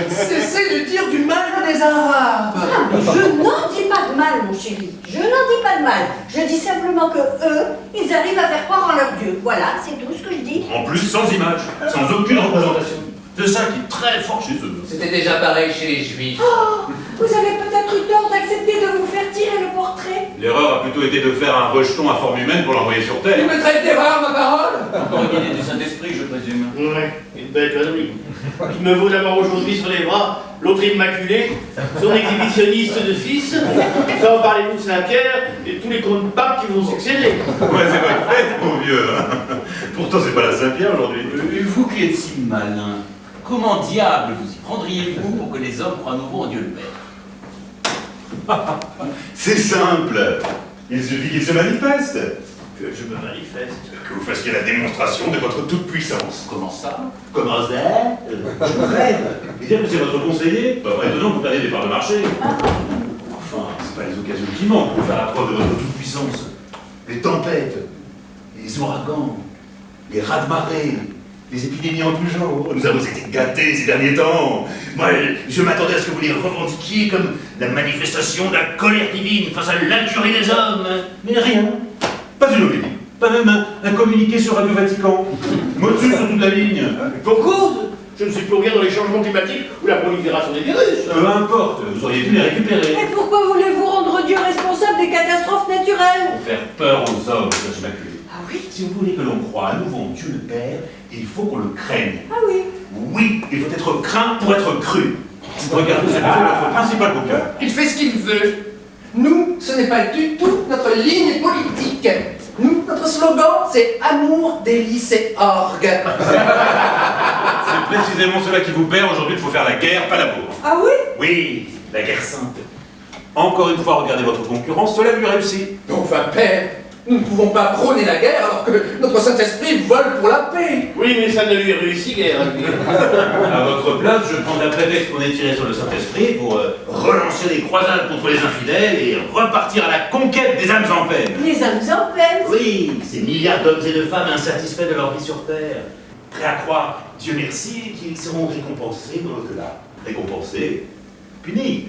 S5: cessez de dire du mal des Arabes.
S3: Je n'en dis pas de mal, mon chéri. Je n'en dis pas de mal. Je dis simplement que eux, ils arrivent à faire croire en leur Dieu. Voilà, c'est tout ce que je dis.
S6: En plus, sans image, sans aucune représentation. C'est ça qui est très fort chez eux.
S5: C'était déjà pareil chez les Juifs.
S3: Oh, vous avez peut-être eu tort d'accepter de vous faire tirer le portrait.
S6: L'erreur a plutôt été de faire un rejeton à forme humaine pour l'envoyer sur
S5: Tu
S6: Terre.
S5: me traites d'erreur, ma parole?
S1: Encore une idée du Saint-Esprit, je présume.
S2: Ouais, une belle connerie. Il me vaut d'avoir aujourd'hui sur les bras l'autre immaculé, son exhibitionniste de fils, sans parler de Saint-Pierre et tous les comptes papes qui vont succéder.
S6: Ouais, c'est votre fête, mon vieux. Pourtant, c'est pas la Saint-Pierre aujourd'hui.
S1: Et vous qui êtes si malin, comment diable vous y prendriez-vous pour que les hommes croient à nouveau en Dieu le Père?
S6: C'est simple. Il suffit qu'il se manifeste.
S2: Que je me manifeste.
S6: Que vous fassiez la démonstration de votre toute-puissance.
S1: Comment ça?
S6: Comment ça? Je rêve. Et dire que c'est votre conseiller? Pas vrai, étonnant que vous perdiez des parts de marché. Enfin, c'est pas les occasions qui manquent pour faire la preuve de votre toute-puissance. Les tempêtes, les ouragans, les raz-de-marée, les épidémies en tout genre. Nous avons été gâtés ces derniers temps. Moi, je m'attendais à ce que vous les revendiquiez comme la manifestation de la colère divine face à l'incurie des hommes. Mais rien. Pas une homélie. Pas même un communiqué sur Radio Vatican. Motus sur toute la ligne.
S2: Pour cause, je ne suis plus rien dans les changements climatiques ou la prolifération des virus.
S6: Peu importe, vous auriez pu les récupérer.
S3: Et pourquoi voulez-vous rendre Dieu responsable des catastrophes naturelles?
S6: Pour faire peur aux hommes, Vierge Immaculée.
S3: Ah oui?
S6: Si vous voulez que l'on croie à nouveau en Dieu le Père, il faut qu'on le craigne.
S3: Ah oui.
S6: Oui, il faut être craint pour être cru. Regardez, c'est notre principal bouquin.
S5: Il fait ce qu'il veut. Nous, ce n'est pas du tout notre ligne politique. Nous, notre slogan, c'est amour, délices et orgue.
S6: C'est précisément cela qui vous perd. Aujourd'hui, il faut faire la guerre, pas l'amour.
S3: Ah oui?
S6: Oui, la guerre sainte. Encore une fois, regardez votre concurrence, cela lui réussit.
S5: Enfin, Père, nous ne pouvons pas prôner la guerre alors que notre Saint-Esprit vole pour la paix.
S2: Oui, mais ça ne lui réussit guère.
S6: À votre place, je prendrai prétexte qu'on est tiré sur le Saint-Esprit pour relancer les croisades contre les infidèles et repartir à la conquête des âmes en peine.
S3: Les âmes en peine.
S6: Oui, ces milliards d'hommes et de femmes insatisfaits de leur vie sur Terre, prêts à croire, Dieu merci, qu'ils seront récompensés dans l'au-delà. Récompensés, punis.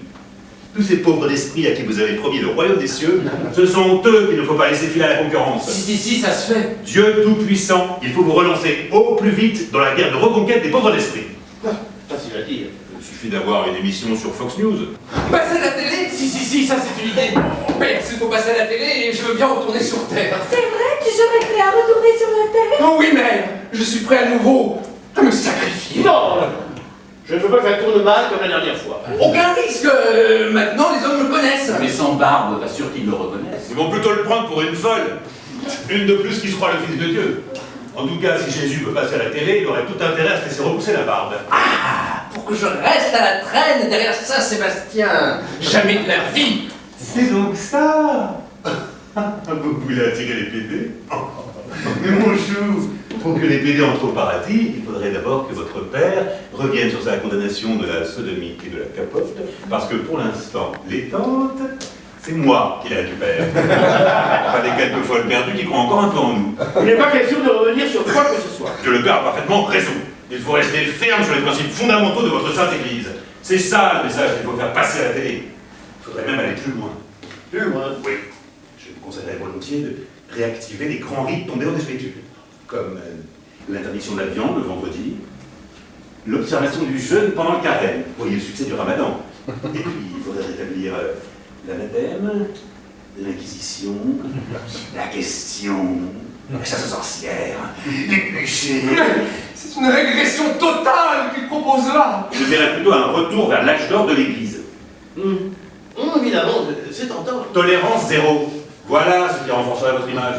S6: Tous ces pauvres d'esprit à qui vous avez promis le royaume des cieux, ce sont eux qu'il ne faut pas laisser filer à la concurrence.
S1: Si, ça se fait.
S6: Dieu Tout-Puissant, il faut vous relancer au plus vite dans la guerre de reconquête des pauvres d'esprit.
S2: Facile à dire.
S6: Il suffit d'avoir une émission sur Fox News.
S5: Passer à la télé?
S1: Si, ça c'est une idée.
S5: Père, s'il faut passer à la télé, je veux bien retourner sur Terre.
S3: C'est vrai, tu serais prêt à retourner sur la terre?
S5: Oh oui, mère, je suis prêt à nouveau à me sacrifier.
S2: Non! Je ne veux pas que ça tourne mal comme la dernière fois.
S5: Aucun risque, maintenant les hommes me connaissent.
S1: Mais sans barbe, pas sûr qu'ils le reconnaissent.
S6: Ils vont plutôt le prendre pour une folle. Une de plus qui se croit le fils de Dieu. En tout cas, si Jésus peut passer à la télé, il aurait tout intérêt à se laisser repousser la barbe.
S5: Pour que je reste à la traîne derrière Saint-Sébastien. Jamais de la vie.
S6: C'est donc ça. Vous voulez attirer les pédés? Mais mon chou, pour que les pédés entrent au paradis, il faudrait d'abord que votre père revienne sur sa condamnation de la sodomie et de la capote, parce que pour l'instant, les tentes, c'est moi qui les récupère. Enfin, des quelques folles perdues qui croient encore un peu en nous.
S2: Il n'est pas question de revenir sur quoi que ce soit.
S6: Dieu le Père a parfaitement raison. Il faut rester ferme sur les principes fondamentaux de votre Sainte Église. C'est ça le message qu'il faut faire passer à la télé. Il faudrait même aller plus loin.
S2: Plus loin.
S6: Oui, je vous conseillerais volontiers de réactiver les grands rites tombés en désuétude, comme l'interdiction de la viande le vendredi, l'observation du jeûne pendant le carême, vous voyez le succès du ramadan. Et puis, il faudrait rétablir l'anathème, l'inquisition, la question, la chasse aux sorcières, les péchés.
S5: C'est une régression totale qu'il propose là.
S6: Je verrais plutôt un retour vers l'âge d'or de l'Église.
S2: Évidemment, c'est tentant.
S6: Tolérance zéro. Voilà ce qui renforcerait votre image.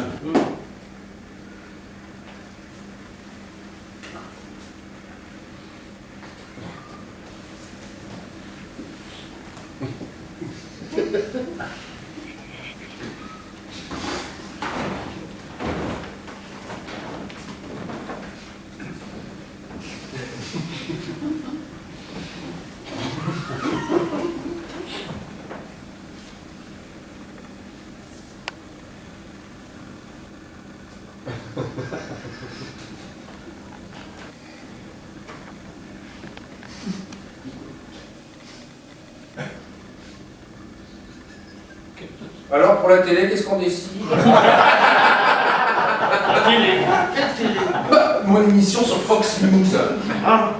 S5: Alors pour la télé, qu'est-ce qu'on décide?
S2: Télé. Quelle télé?
S5: Mon émission sur Fox News.
S2: Ah.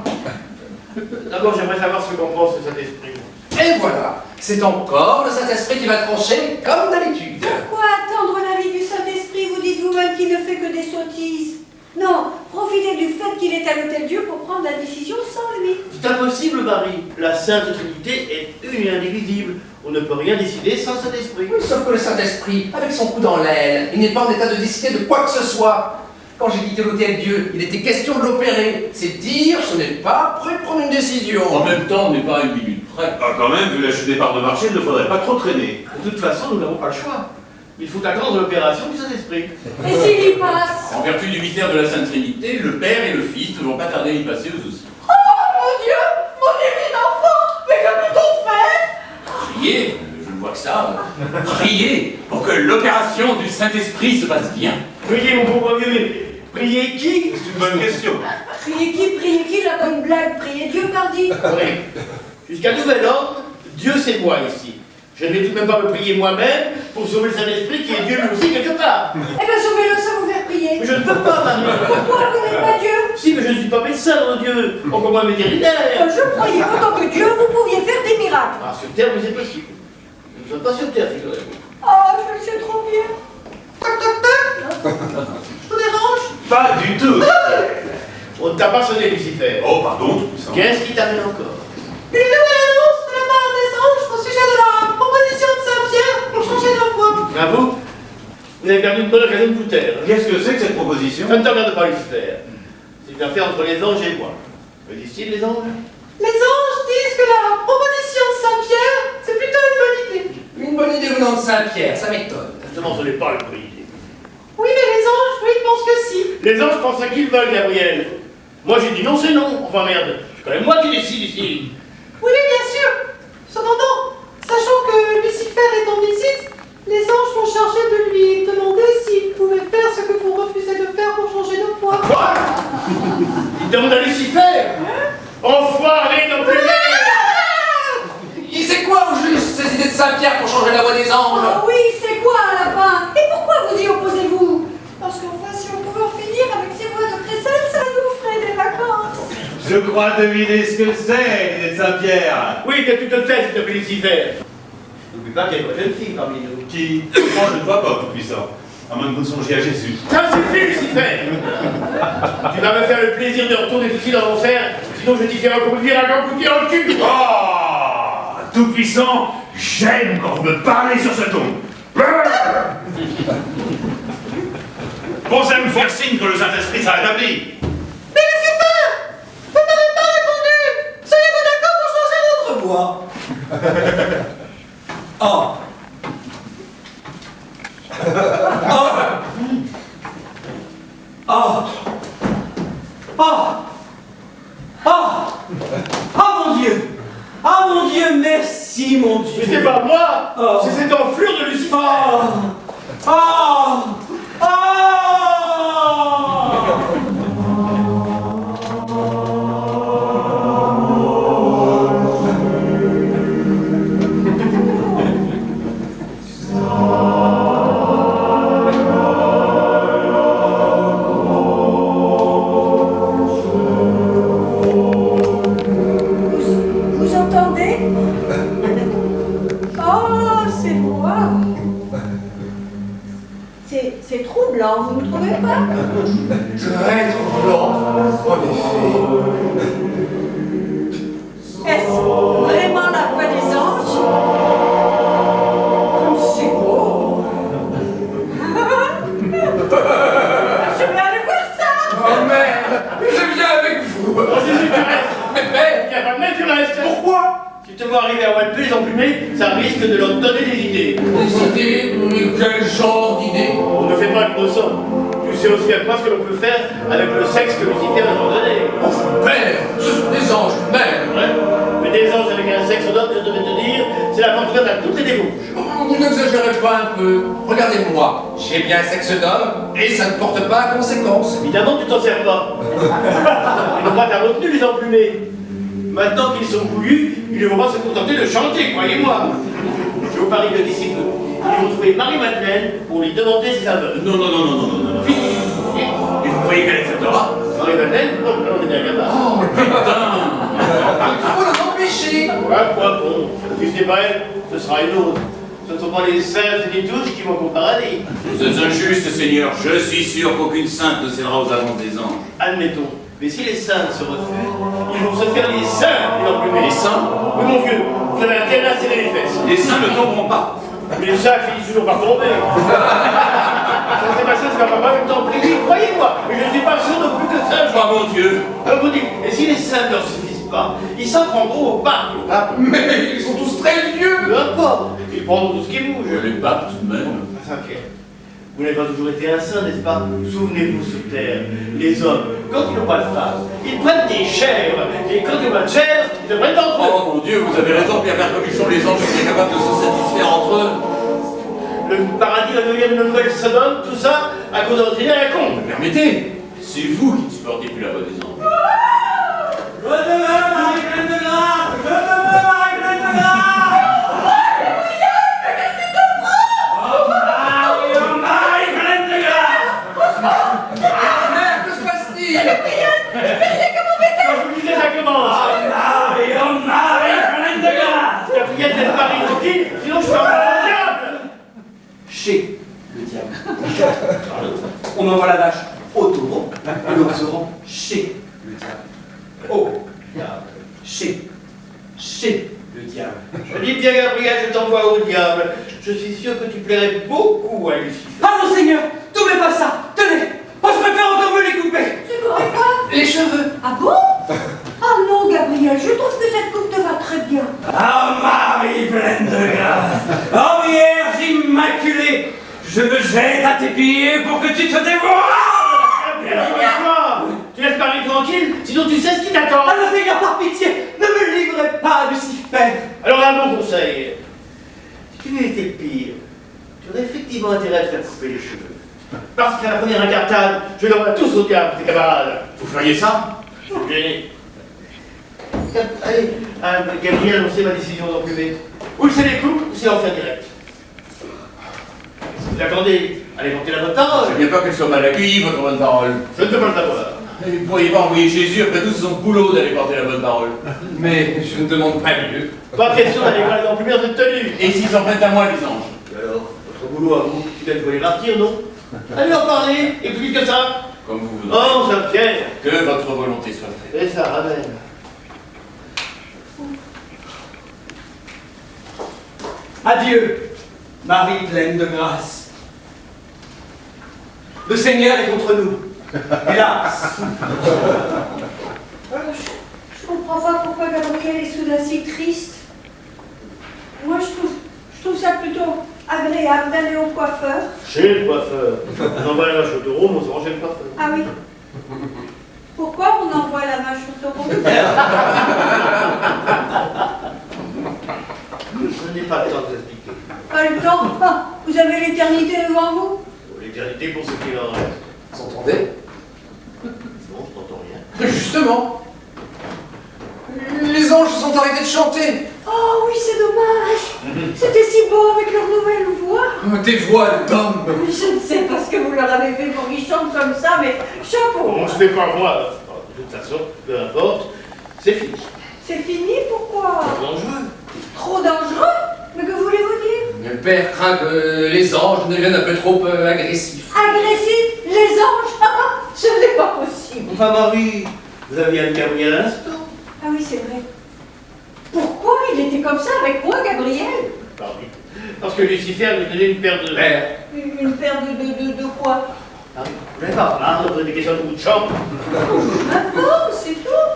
S2: D'abord, j'aimerais savoir ce qu'en pense le Saint-Esprit.
S5: Et voilà, c'est encore le Saint-Esprit qui va trancher, comme d'habitude.
S3: Pourquoi attendre l'avis du Saint-Esprit? Vous dites vous-même qu'il ne fait que des sottises. Non, profitez du fait qu'il est à l'hôtel Dieu pour prendre la décision sans lui.
S2: C'est impossible, Marie. La Sainte Trinité est une et indivisible. On ne peut rien décider sans Saint-Esprit.
S5: Oui, sauf que le Saint-Esprit, avec son coup dans l'aile, il n'est pas en état de décider de quoi que ce soit. Quand j'ai quitté l'hôtel Dieu, il était question de l'opérer. C'est dire, ce n'est pas prêt de prendre une décision.
S1: En même temps, on n'est pas à une minute près.
S6: Ah, quand même, vu la chute des parts de marché, il ne faudrait pas trop traîner.
S2: De toute façon, nous n'avons pas le choix. Il faut attendre l'opération du Saint-Esprit.
S3: Et s'il y passe?
S1: En vertu du mystère de la Sainte Trinité, le Père et le Fils ne vont pas tarder à y passer eux aussi.
S3: Oh mon Dieu! Mon divin enfant! Mais que peut-on faire?
S1: Priez, je ne vois que ça. Priez pour que l'opération du Saint-Esprit se passe bien.
S2: Priez, mon pauvre vieux. Priez qui?
S6: C'est une bonne question.
S3: Priez qui? La bonne blague. Priez Dieu, pardi.
S2: Oui. Jusqu'à nouvel ordre, Dieu c'est moi ici. Je ne vais tout de même pas me prier moi-même pour sauver le Saint-Esprit qui est Dieu lui aussi quelque part.
S3: Eh bien, sauvez-le sans vous faire prier.
S2: Mais je ne peux pas, Marie.
S3: Pourquoi vous n'êtes pas Dieu?
S2: Si, mais je ne suis pas médecin, mon Dieu. Encore moins vétérinaire.
S3: Je croyais qu'en tant que Dieu, vous pouviez faire des miracles.
S2: Ah, sur Terre, mais c'est possible. Nous ne sommes pas sur Terre, figurez-vous.
S3: Oh, je le sais trop bien. Toc, toc, toc. Je vous dérange?
S6: Pas du tout.
S2: On ne t'a pas sonné, Lucifer.
S6: Oh, pardon, tout puissant.
S2: Qu'est-ce qui t'amène encore?
S3: Une nouvelle annonce de la part des anges au sujet de la proposition de Saint-Pierre pour changer de foi.
S2: À vous? Vous avez perdu une bonne occasion de vous taire.
S6: Qu'est-ce que c'est que cette proposition?
S2: Ça ne te regarde pas, Lucifer. C'est une affaire entre les anges et moi. Que disent-ils, les anges?
S3: Les anges disent que la proposition de Saint-Pierre, c'est plutôt une bonne idée.
S5: Une bonne idée venant de Saint-Pierre, ça m'étonne.
S2: Justement, ce n'est pas une bonne idée.
S3: Oui, mais les anges, eux, ils pensent que si.
S2: Les anges pensent à qui ils veulent, Gabriel. Moi, j'ai dit non, c'est non. Enfin, merde. C'est quand même moi qui décide ici.
S3: Oui, bien sûr. Cependant, sachant que Lucifer est en visite, les anges sont chargés de lui demander s'il pouvait faire ce que vous refusez de faire pour changer de foi.
S2: Quoi? Il demande à Lucifer. Enfoiré d'enculé.
S5: Il sait quoi au juste, ces idées de Saint-Pierre pour changer la voix des anges?
S3: Ah oui, c'est quoi à la fin? Et pourquoi vous y opposez-vous? Parce qu'enfin, si on pouvait en finir avec ces voix de crécelle, ça nous ferait des vacances.
S6: Je crois deviner ce que c'est, l'idée de Saint-Pierre.
S2: Oui, que tu te tais, s'il te plaît, Lucifer. N'oublie pas qu'il y a une jeune fille parmi nous.
S6: Qui? Moi, je ne vois pas, tout puissant. À moins que vous ne songiez à Jésus.
S2: Ça suffit, Lucifer. Tu vas me faire le plaisir de retourner tout de suite dans l'enfer, sinon je t'y fais reconduire un grand coup de pied dans le cul.
S6: Oh, tout puissant, j'aime quand vous me parlez sur ce ton. Pensez à me faire signe que le Saint-Esprit sera établi.
S3: Mais Lucifer, vous n'avez pas répondu. Seriez-vous d'accord pour changer votre voix?
S5: Oh. Oh. Oh. Oh. Oh mon Dieu. Ah mon Dieu, merci mon Dieu.
S2: Mais c'est pas moi,
S5: Oh.
S2: c'est cette enflure de Lucifer.
S5: Oh. Oh. Oh.
S3: trouvez pas?
S5: Très troublant, en effet.
S3: Est-ce vraiment la voix des anges? Comme c'est beau! Je vais aller voir ça!
S5: Oh mère, je viens avec vous.
S2: Vas-y, tu restes.
S5: Mais père,
S2: Il n'y a pas de mettre, tu restes.
S5: pourquoi?
S2: Si tu te vois arriver à Walpé les emplumés, ça risque de leur donner des idées.
S5: Des idées? Mais quel genre d'idées?
S2: On ne fait pas le beau sang. Tu sais aussi à quoi ce que l'on peut faire avec le sexe que Lucifer nous a donné.
S5: Oh père, ce sont des anges même.
S2: Ouais. Mais des anges avec un sexe d'homme, je devais te dire, c'est la porte ouverte à toutes les débauches.
S5: Vous n'exagérez pas un peu. Regardez-moi, j'ai bien un sexe d'homme et ça ne porte pas à conséquence.
S2: Évidemment, tu t'en sers pas. Ils n'ont pas ta retenue, les emplumés. Maintenant qu'ils sont bouillus, ils ne vont pas se contenter de chanter, croyez-moi. Je vous parie que d'ici peu, ils vont trouver Marie-Madeleine pour lui demander ses faveurs.
S1: Non.
S2: Puis,
S1: Et vous croyez qu'elle acceptera?
S2: Marie-Madeleine, non, on est bien là-bas.
S1: Oh putain!
S5: Il faut l'empêcher.
S2: Quoi bon, si ce n'est pas elle, ce sera une autre. Ce ne sont pas les saintes et les touches qui vont au paradis.
S1: Vous êtes injuste, Seigneur. Je suis sûr qu'aucune sainte ne cédera aux avances des anges.
S2: Admettons. Mais si les saintes se refusent, ils vont se faire les saints et l'emplumer.
S1: Les saints?
S2: Oui, mon vieux, vous avez intérêt à serrer les fesses.
S1: Les saints ne tomberont pas.
S2: Mais les saints finissent toujours par tomber. Saint-Sébastien ne va pas même temps prier, croyez-moi. Mais je ne suis pas sûr non plus que ça.
S1: Oh mon Dieu!
S2: Alors vous dites, et si les saints ne leur suffisent pas, ils s'en prendront au pape.
S5: Mais ils sont tous très vieux.
S2: Peu importe, ils prendront tout ce qui bouge.
S1: Les papes tout de même.
S2: Saint-Pierre, vous n'avez pas toujours été un saint, n'est-ce pas? Souvenez-vous sur terre, les hommes, quand ils n'ont pas de femme, ils prennent des chèvres, et quand ils n'ont pas de chèvres, ils se prennent d'entre eux.
S1: Oh mon Dieu, vous avez raison, bien faire comme ils sont les anges, qui sont capables de se satisfaire entre eux.
S2: Le paradis, la neuvième, une nouvelle Sodome, tout ça, à cause d'un trinaire à la con.
S1: Permettez, c'est vous qui ne supportez plus la voix des anges.
S7: Je te veux, Marie-Pleine de grâce! Je te veux, Marie-Pleine de grâce! Marie-Pleine de grâce!
S5: Mère, que se passe-t-il?
S2: Quand je vous disais, ça commence.
S7: Marie-Pleine de grâce!
S2: La prière d'être Marie tranquille, sinon je suis en diable.
S8: Chez le diable. On envoie la vache au taureau et l'on se rend chez le diable. Au diable. Chez le diable.
S2: Je dis bien, Gabriel, je t'envoie au diable. Je suis sûr que tu plairais beaucoup à Lucifer.
S8: Pardon, Seigneur, tombez pas ça. Tenez, moi je préfère encore me les couper.
S3: Tu n'aurais pas?
S5: Les cheveux.
S3: Ah bon? Ah non, Gabriel, je trouve que cette coupe te va très bien.
S7: Ah, Marie-Pleine de grâce! Oh, Vierge immaculée! Je me jette à tes pieds pour que tu te dévoiles!
S2: Dis-moi, tu laisses Marie tranquille, sinon tu sais ce qui t'attend.
S8: Alors, Seigneur, par pitié, ne me livrez pas à Lucifer.
S2: Alors là, mon conseil, si tu étais pire, tu aurais effectivement intérêt à te faire couper les cheveux. Parce qu'à la première incartade, je les envoie tous au diable, tes camarades.
S1: Vous feriez ça?
S2: Je suis gêné. Allez, Gabriel, annoncez ma décision d'emplumer. Ou le c'est les clous, ou c'est l'enfer direct. Vous attendez, allez monter la bonne parole.
S1: Je ne bien pas qu'elle soit mal accueillie, votre bonne parole.
S2: Je ne peux pas le savoir.
S1: Vous ne pourriez pas envoyer Jésus, après tout, c'est son boulot d'aller porter la bonne parole.
S5: Mais je ne demande pas mieux.
S2: Pas question d'aller voir les emplumer dans cette tenue.
S1: Et s'ils s'en prennent à moi, les anges?
S2: Alors, votre boulot à vous, c'est d'être les martyrs, non? Allez en parler, et plus vite que ça.
S1: Comme vous voudrez.
S2: Oh, Saint-Pierre.
S1: Que votre volonté soit faite.
S2: Et ça, amen.
S8: Adieu, Marie pleine de grâce. Le Seigneur est contre nous. Hélas.
S3: Je comprends pas pourquoi Gabriel est soudain si triste. Moi, je trouve ça plutôt agréable d'aller au coiffeur.
S2: Chez le coiffeur. On envoie la vache au taureau, mais on se rend chez le coiffeur.
S3: Ah oui. Pourquoi on envoie la vache au taureau?
S2: Je n'ai pas le temps de t'expliquer.
S3: Pas le temps. Ah, vous avez l'éternité devant vous.
S2: Pour l'éternité, pour ce qu'il en reste.
S5: Vous entendez?
S2: Non, je n'entends rien.
S5: Justement. Les anges sont arrêtés de chanter.
S3: Oh oui, c'est dommage. C'était si beau avec leur nouvelle voix.
S5: Des voix d'hommes.
S3: Je ne sais pas ce que vous leur avez fait pour qu'ils chantent comme ça, mais chapeau.
S2: Bon, ce n'est pas moi. De toute façon, peu importe, c'est fini.
S3: C'est fini, pourquoi?
S2: C'est dangereux.
S3: Trop dangereux? Mais que voulez-vous dire?
S5: Le père craint que les anges deviennent un peu trop agressifs.
S3: Agressif? Les anges? Ce n'est pas possible.
S2: Enfin, Marie, vous aviez un Gabriel à l'instant.
S3: Ah oui, c'est vrai. Pourquoi il était comme ça avec moi, Gabriel?
S2: Marie, parce que Lucifer lui donnait une paire de...
S3: Une paire de quoi?
S2: Marie, vous n'avez pas marre de poser des questions de bout de champ?
S3: Ma forme, c'est tout.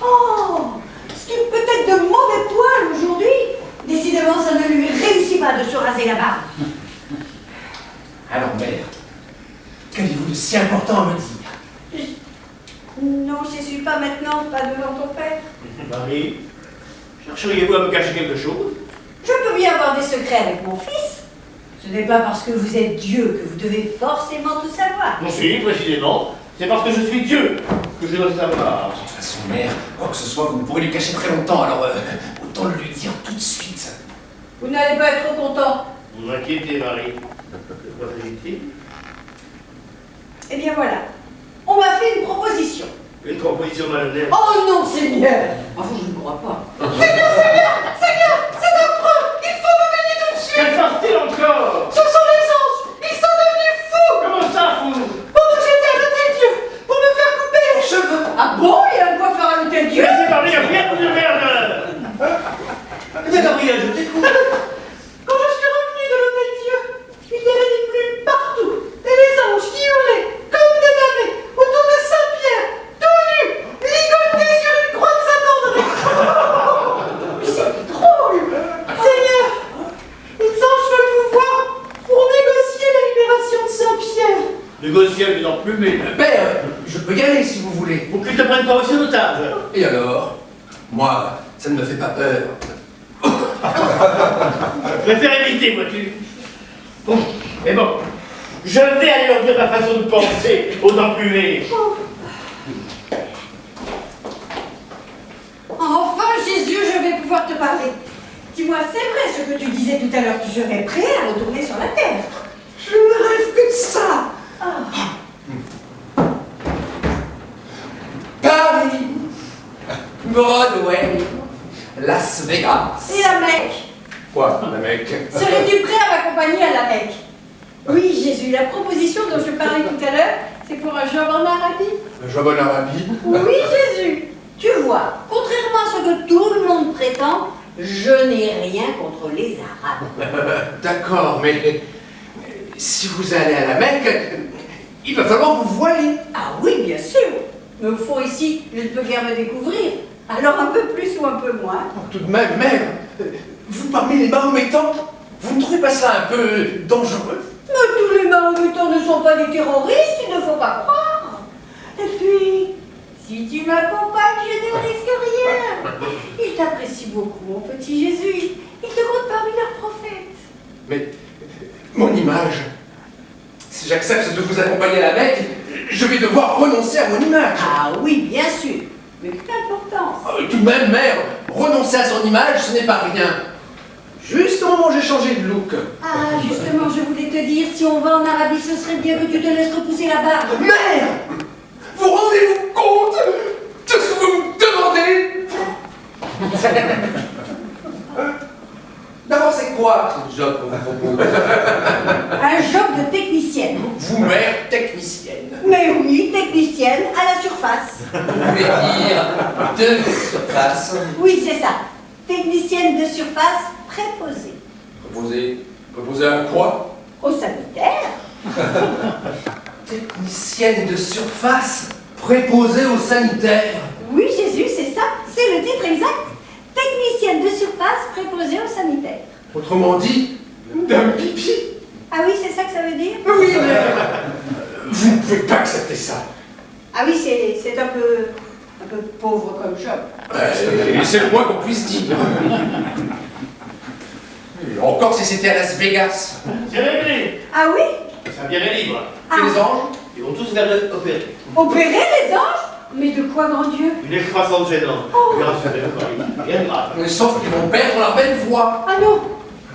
S3: Oh, ce qui peut être de mauvais poil aujourd'hui. Décidément, ça ne lui réussit pas de se raser la barbe.
S5: Alors, mère, qu'avez-vous de si important à me dire?
S3: Non, je suis pas maintenant, pas devant ton père.
S2: Marie, chercheriez-vous à me cacher quelque chose?
S3: Je peux bien avoir des secrets avec mon fils. Ce n'est pas parce que vous êtes Dieu que vous devez forcément tout savoir.
S2: Non, si, précisément. C'est parce que je suis Dieu que je dois savoir.
S5: De toute façon, mère, quoi que ce soit, vous ne pourrez lui cacher très longtemps, alors autant le lui dire tout de suite.
S3: Vous n'allez pas être trop content.
S2: Vous m'inquiétez, Marie. De quoi s'agit-il?
S3: Eh bien voilà, on m'a fait une proposition.
S2: Une proposition malhonnête.
S3: Oh non, Seigneur! Enfin, je ne crois pas. Seigneur, c'est affreux! Il faut me payer tout de suite!
S2: Qu'elle fasse-t-il encore?
S3: Ce sont les anges! Ils sont devenus fous!
S2: Comment ça, fou?
S3: Pendant que j'étais à l'hôtel Dieu, pour me faire couper les cheveux! Ah bon? Il y a de quoi faire à l'hôtel Dieu?
S2: Laissez parler, rien de merde! Mais Gabriel, je t'écoute.
S3: Quand je suis revenue de l'hôtel Dieu, il y avait des plumes partout, et les anges qui hurlaient comme des damnés autour de Saint-Pierre, tout nus, ligotés sur une croix de Saint-André. C'est drôle. Seigneur, les anges veulent vous voir pour négocier la libération de Saint-Pierre.
S2: Négocier avec les emplumés.
S5: Père, je peux y aller si vous voulez.
S2: Pour qu'ils te prennent pas aussi en otage.
S5: Et alors? Moi, ça ne me fait pas peur.
S2: Je préfère éviter, vois-tu. Bon, mais bon, je vais aller leur dire ma façon de penser aux emplumés.
S3: Enfin, Jésus, je vais pouvoir te parler. Dis-moi, c'est vrai ce que tu disais tout à l'heure, tu serais prêt à retourner sur la terre. Je ne rêve que de ça.
S5: Paris, Broadway, Las Vegas.
S3: Et la Mecque?
S5: Quoi, la Mecque?
S3: Serais-tu prêt à m'accompagner à la Mecque? Oui, Jésus, la proposition dont je parlais tout à l'heure, c'est pour un job en Arabie.
S5: Un job en Arabie?
S3: Oui, Jésus. Tu vois, contrairement à ce que tout le monde prétend, je n'ai rien contre les Arabes.
S5: D'accord, mais si vous allez à la Mecque, il va falloir vous voiler.
S3: Ah oui, bien sûr. Mais au fond, ici, je ne peux guère me découvrir. Alors un peu plus ou un peu moins.
S5: Tout de même, mère, vous parmi les mahométans, vous ne trouvez pas ça un peu dangereux?
S3: Mais tous les mahométans ne sont pas des terroristes, il ne faut pas croire. Et puis, si tu m'accompagnes, je ne risque rien. Ils t'apprécient beaucoup, mon petit Jésus. Ils te comptent parmi leurs prophètes.
S5: Mais mon image, si j'accepte de vous accompagner à la Mecque, je vais devoir renoncer à mon image.
S3: Ah oui, bien sûr. Mais quelle importance.
S5: Tout de même, mère, renoncer à son image, ce n'est pas rien. Juste au moment où j'ai changé de look.
S3: Ah, justement, je voulais te dire, si on va en Arabie, ce serait bien que tu te laisses repousser la barbe.
S5: Mère, vous rendez-vous compte de ce que vous me demandez? D'abord, c'est quoi ce job qu'on vous propose?
S3: Un job de technicienne.
S5: Vous, mère, technicienne.
S3: Mais oui, technicienne à la surface.
S5: Vous voulez dire de surface?
S3: Oui, c'est ça. Technicienne de surface préposée.
S5: Préposée à quoi?
S3: Au sanitaire.
S5: Technicienne de surface préposée au sanitaire.
S3: Oui, Jésus, c'est ça. C'est le titre exact. Technicienne de surface préposée au sanitaire.
S5: Autrement dit, d'un pipi.
S3: Ah oui, c'est ça que ça veut dire?
S5: Oui, mais vous ne pouvez pas accepter ça.
S3: Ah oui, c'est un peu pauvre comme job.
S5: C'est le moins qu'on puisse dire. Et encore si c'était à Las Vegas.
S2: C'est réglé.
S3: Ah oui?
S2: Ça vient les libre.
S5: Et les anges?
S2: Ils vont tous vers le opérer.
S3: Opérer les anges? Mais de quoi, grand Dieu?
S2: Une excroissance gênante. Mais rassurez-vous, Marie, rien de grave.
S5: Sauf qu'ils vont perdre leur belle voix.
S3: Ah non!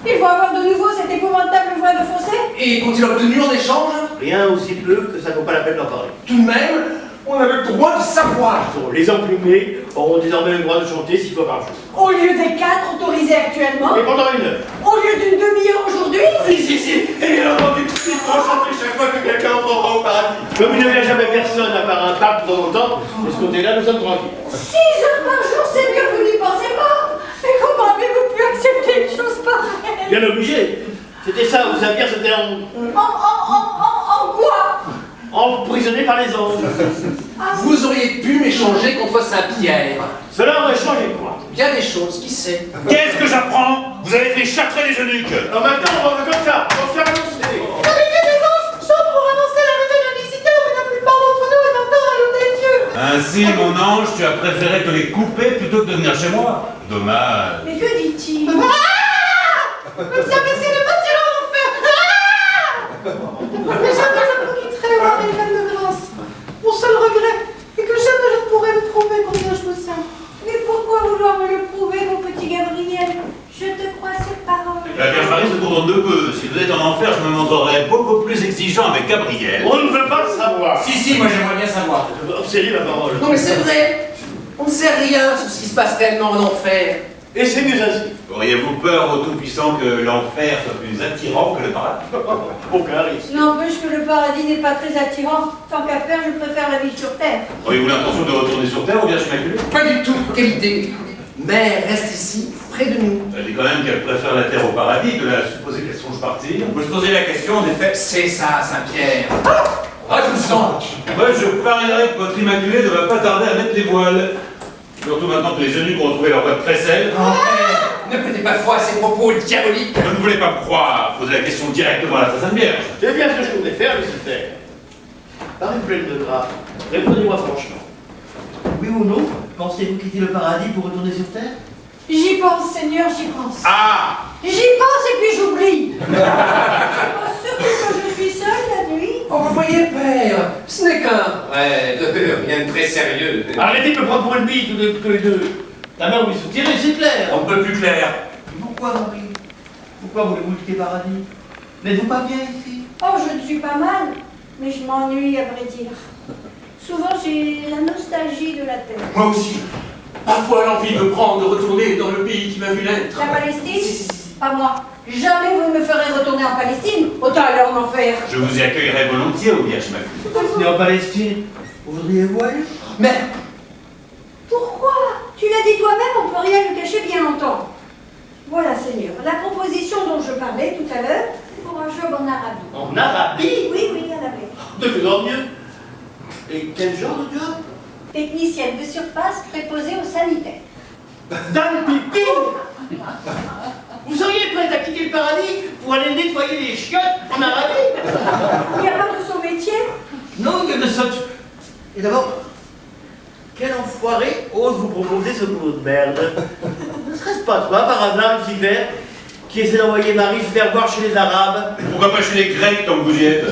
S3: Ils vont avoir de nouveau cette épouvantable voix de fossé?
S5: Et qu'ont-ils obtenu en échange?
S2: Rien aussi peu que ça vaut pas la peine d'en parler.
S5: Tout de même, On a le droit de savoir.
S2: Bon, les emplumés auront désormais le droit de chanter 6 fois par jour.
S3: Au lieu des 4 autorisés actuellement,
S2: Et pendant 1 heure.
S3: au lieu d'une demi-heure aujourd'hui,
S1: Si, et bien entendu, il faut chanter chaque fois que quelqu'un entrera au paradis.
S2: Comme il ne vient jamais personne à part un pape de temps en temps, de ce côté-là, nous sommes tranquilles.
S3: 6 heures par jour, Seigneur, vous n'y pensez pas. Mais comment avez-vous pu accepter une chose pareille?
S2: Bien obligé. C'était ça, vous saviez, c'était
S3: En quoi?
S2: emprisonné par les anges.
S5: Vous auriez pu m'échanger contre Saint-Pierre.
S2: Cela aurait changé quoi?
S5: Bien des choses, qui sait?
S6: Qu'est-ce que j'apprends? Vous avez fait châtrer les eunuques.
S2: Alors maintenant, on va faire comme ça, on va faire annoncer.
S3: L'unité des anges chante pour annoncer la venue de Lucifer, mais la plupart d'entre nous est encore à l'autel Dieu.
S6: Ainsi, mon ange, tu as préféré te les couper plutôt que de venir chez moi. Dommage.
S3: Mais que dit-il? Vous savez, c'est le bâtiment en enfer. Mais jamais je ne quitterai Marie, Reine de grâce. Mon seul regret est que jamais je ne pourrai me prouver combien je me sens. Mais pourquoi vouloir me le prouver, mon petit Gabriel? Je te crois sur parole.
S6: La Vierge Marie se contente de peu. Si vous êtes en enfer, je me montrerai beaucoup plus exigeant avec Gabriel.
S2: On ne veut pas le savoir.
S1: Si, moi j'aimerais bien savoir.
S2: Obsédez ma parole.
S5: Non mais c'est vrai. On ne sait rien sur ce qui se passe réellement en enfer.
S2: Et c'est mieux ainsi.
S6: Auriez-vous peur au Tout-Puissant que l'enfer soit plus attirant que le paradis?
S2: Aucun risque.
S3: N'empêche que le paradis n'est pas très attirant. Tant qu'à faire, je préfère la vie sur terre.
S6: Auriez-vous l'intention de retourner sur Terre ou bien immaculée?
S5: Pas du tout. Quelle idée. Mère reste ici, près de nous.
S6: Elle dit quand même qu'elle préfère la Terre au paradis, de la supposer qu'elle songe partir.
S1: On peut se poser la question, en effet.
S5: C'est ça, Saint-Pierre. Ah, je vous sens.
S6: Moi, je parierais que votre Immaculée ne va pas tarder à mettre les voiles. Surtout maintenant que les eunuques ont retrouvé leur voie de crécelle.
S5: Ne prêtez pas foi à ces propos diaboliques.
S6: Vous ne voulez pas me croire, posez la question directement à la Sainte Vierge.
S2: C'est bien ce que je voulais faire, Lucifer. Par une pleine de grâce, répondez-moi franchement. Oui ou non, pensez-vous quitter le paradis pour retourner sur Terre?
S3: J'y pense, Seigneur, j'y pense.
S6: Ah!
S3: J'y pense et puis j'oublie. Je pense surtout que je suis seule la nuit.
S5: Oh, vous voyez, père, ce n'est qu'un rêve, rien de très sérieux.
S2: Arrêtez de me prendre pour une bille tous les deux. Ta mère vous les soutirer, c'est clair.
S1: On ne peut plus clair.
S2: Pourquoi, Marie? Pourquoi voulez-vous quitter le paradis? N'êtes-vous pas bien ici?
S3: Oh, je ne suis pas mal, mais je m'ennuie à vrai dire. Souvent, j'ai la nostalgie de la terre.
S1: Moi aussi. Parfois l'envie me prend de retourner dans le pays qui m'a vu naître.
S3: La Palestine? Pas moi. Jamais vous ne me ferez retourner en Palestine, autant aller en enfer.
S6: Je vous y accueillerai volontiers au Vierge Immaculée.
S2: Vous êtes en Palestine. Vous voudriez-vous aller?
S5: Mais,
S3: Pourquoi? Tu l'as dit toi-même, on ne peut rien lui cacher bien longtemps. Voilà, Seigneur, la proposition dont je parlais tout à l'heure pour un job en Arabie.
S2: En Arabie?
S3: Oui, en Arabie.
S2: De mieux en mieux. Et quel genre de job?
S3: Technicienne de surface préposée aux sanitaires.
S2: Dame Pipi! Vous seriez prête à quitter le paradis pour aller nettoyer les chiottes en Arabie?
S3: Il n'y a pas de son métier?
S2: Non, il y a de ça. Et d'abord, quel enfoiré ose vous proposer ce boulot de merde? Ne serait-ce pas toi, par hasard, Lucifer, qui essaie d'envoyer Marie se faire voir chez les Arabes?
S6: Pourquoi pas chez les Grecs tant que vous y êtes?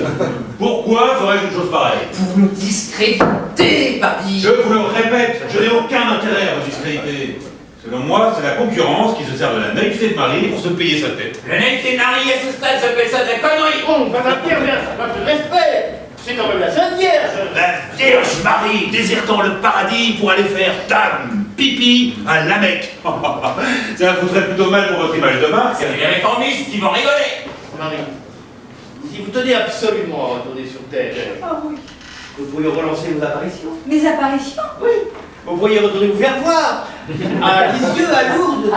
S6: Pourquoi ferais-je une chose pareille?
S5: pour nous discréditer, pardi.
S6: Je vous le répète, je n'ai aucun intérêt à vous discréditer. Selon moi, c'est la concurrence qui se sert de la naïveté de Marie pour se payer sa tête.
S1: La naïveté de Marie, à ce stade, j'appelle ça de la connerie.
S2: Oh, Madame Pierre, ça manque de respect! C'est quand même la Sainte Vierge!
S6: La Vierge Marie désertant le paradis pour aller faire dame pipi à la Mecque. Ça foutrait plutôt mal pour votre image de marque.
S1: C'est les réformistes qui vont rigoler.
S2: Marie, si vous tenez absolument à retourner sur Terre,
S3: Oh oui.
S2: vous pourriez relancer vos apparitions.
S3: Mes apparitions?
S2: Oui, vous pourriez retourner vous faire voir à Lisieux, à Lourdes.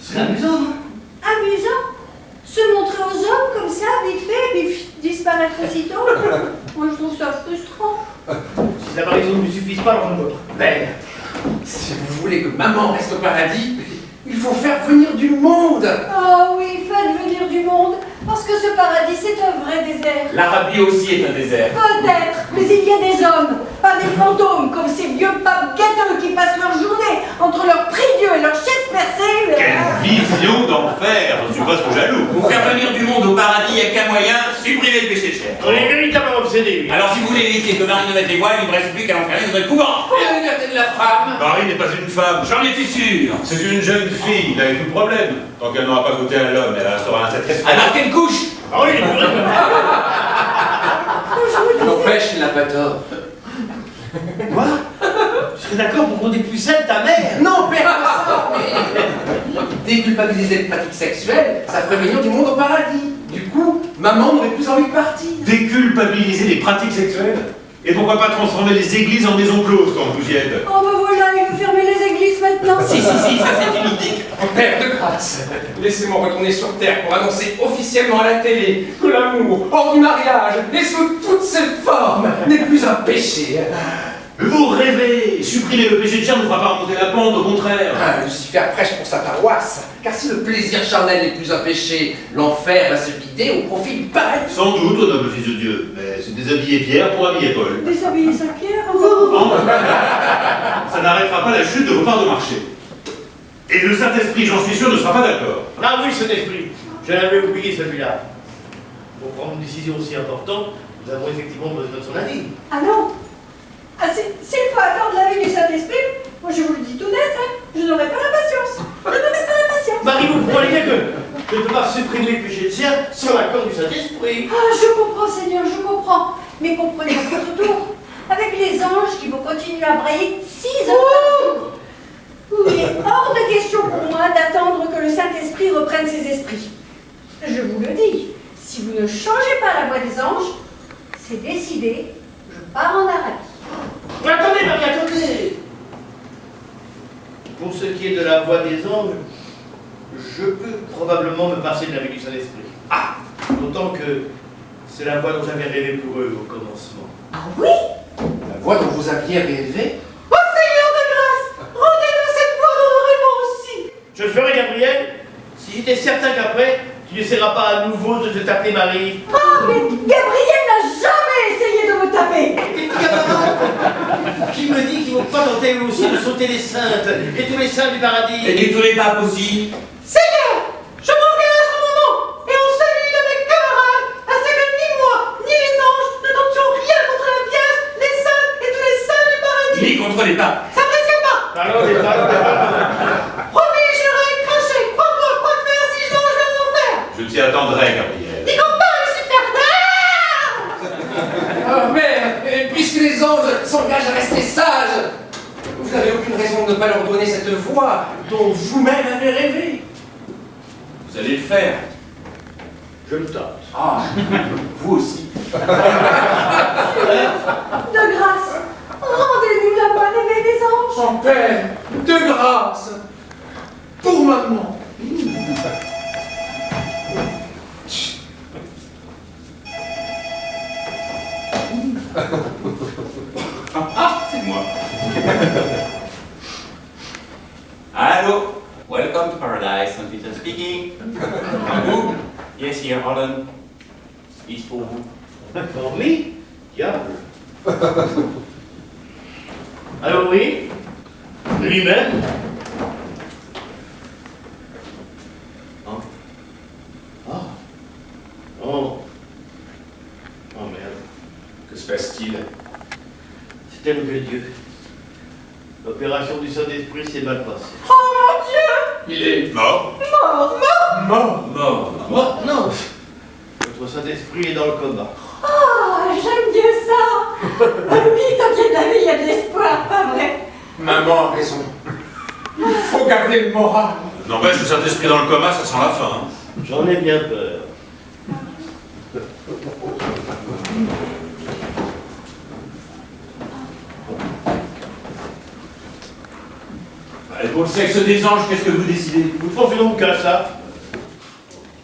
S2: Ce serait amusant, non?
S3: Amusant. Se montrer aux hommes comme ça, vite fait, et puis disparaître aussitôt. Moi, je trouve ça frustrant.
S2: Si les apparitions ne vous suffisent pas, alors je ne veux pas.
S5: Père, si vous voulez que maman reste au paradis, il faut faire venir du monde.
S3: Oh oui, faites venir du monde, parce que ce paradis, c'est un vrai désert.
S1: L'Arabie aussi est un désert.
S3: Peut-être, mais il y a des hommes, pas des fantômes, comme ces vieux papes gâteux qui passent leur journée entre leurs prie-dieu et leurs chaises percées.
S6: Quelle vision d'enfer! Je suis presque jaloux.
S1: Pour faire venir du monde au paradis, il n'y a qu'un moyen, supprimer le péché de chair.
S2: On est véritablement obsédés.
S1: Alors si vous voulez éviter que Marie ne mette les voiles, il ne reste plus qu'à l'enfermer dans un couvent.
S5: Pour la liberté de la femme.
S6: Marie n'est pas une femme.
S1: J'en étais sûr.
S6: C'est une jeune fille, il a tout le problème. Tant qu'elle n'aura pas goûté à l'homme, elle restera un sacré
S1: Alors quelle couche?
S2: Ah oui,
S5: N'empêche, il n'a pas tort.
S2: Quoi? Tu serais d'accord pour qu'on dépucelle ta mère?
S5: Non, père, pas ça, mais déculpabiliser les pratiques sexuelles, ça ferait venir du monde au paradis. Du coup, maman n'aurait plus envie de partir.
S6: Déculpabiliser les pratiques sexuelles? Et pourquoi pas transformer les églises en maisons closes quand vous y êtes?
S3: Oh ben voilà, il veut fermer les églises maintenant.
S1: Si, ça c'est une idée.
S5: Père de grâce, laissez-moi retourner sur Terre pour annoncer officiellement à la télé que l'amour, hors du mariage, et sous toutes ses formes, n'est plus un péché.
S6: Vous rêvez! Supprimer le péché de chair ne fera pas remonter la pente, au contraire.
S5: Ah, Lucifer prêche pour sa paroisse, car si le plaisir charnel n'est plus un péché, l'enfer va se vider au profit du paradis.
S6: Sans doute, au noble fils de Dieu, mais c'est déshabiller Pierre pour habiller Paul.
S3: Déshabiller sa pierre,
S6: Non, ça n'arrêtera pas la chute de vos parts de marché. Et le Saint-Esprit, j'en suis sûr, ne sera pas d'accord.
S2: Ah oui, cet esprit. Je l'avais oublié celui-là. Pour prendre une décision aussi importante, nous avons effectivement besoin de son avis.
S3: Ah non. Ah, s'il faut attendre l'avis du Saint-Esprit, moi je vous le dis tout net, hein, je n'aurai pas la patience. Je n'aurai pas la patience.
S2: Marie, vous comprenez bien que je ne peux pas supprimer le péché de chair sans l'accord du Saint-Esprit.
S3: Ah, je comprends, Seigneur, je comprends. Mais comprenez à votre tour, avec les anges qui vont continuer à brailler 6 heures par jour, il est hors de question pour moi d'attendre que le Saint-Esprit reprenne ses esprits. Je vous le dis, si vous ne changez pas la voix des anges, c'est décidé, je pars en Arabie.
S2: Mais attendez, Marie, attendez. Pour ce qui est de la voix des anges, je peux probablement me passer de l'avis du Saint-Esprit. Ah, d'autant que c'est la voix dont j'avais rêvé pour eux au commencement.
S3: Ah oui?
S5: La voix dont vous aviez rêvé.
S3: Oh Seigneur de grâce, rendez-nous cette voix dont nous rêvons aussi.
S2: Je le ferai, Gabriel, si j'étais certain qu'après, tu n'essaieras pas à nouveau de te taper Marie.
S3: Ah, mais Gabriel n'a jamais essayé de me taper.
S2: Tes petits camarades qui me dit qu'ils vont pas tenter eux aussi de sauter les saintes et tous les saints du paradis.
S1: Et tous les papes aussi.
S3: Seigneur, je m'engage en mon nom et en celui de mes camarades à ce que ni moi, ni les anges ne tentions rien contre la Vierge, les saints et tous les saints du paradis.
S1: Ni contre les papes.
S3: Ça ne tient pas.
S2: Parlons des papes.
S3: Promis, juré, craché, crois-moi, crois de faire si je longe vers l'enfer.
S6: Je t'y attendrai, Gabriel.
S3: N'y compte pas, Lucifer.
S5: Ah, mais puisque les anges s'engagent à rester sages, vous n'avez aucune raison de ne pas leur donner cette voix dont vous-même avez rêvé.
S1: Vous allez le faire.
S2: Je le tente.
S1: Ah, vous aussi.
S3: De grâce, rendez-nous la voix aimée des anges.
S5: Mon père, de grâce, pour maman.
S1: C'est moi. Allô? Welcome to paradise, Saint Peter speaking. Vous? Yes, here, Holland. It's pour vous.
S2: For me? Diable. Allô, oui? Lui-même? Hein? Ah. Oh. Oh merde. Que se passe-t-il? C'est tel que Dieu. L'opération du Saint-Esprit s'est mal passée.
S3: Oh mon Dieu!
S6: Il est mort.
S1: Mort.
S2: Moi? Non. Votre Saint-Esprit est dans le coma.
S3: Ah, j'aime Dieu ça. Oui, tant qu'il y a de la vie, il y a de l'espoir, pas vrai?
S5: Maman a raison. Il faut garder le moral.
S6: N'empêche, le Saint-Esprit dans le coma, ça sent la fin. Hein.
S2: J'en ai bien peur.
S1: Et pour le sexe des anges, qu'est-ce que vous décidez?
S2: Vous pensez donc qu'à ça?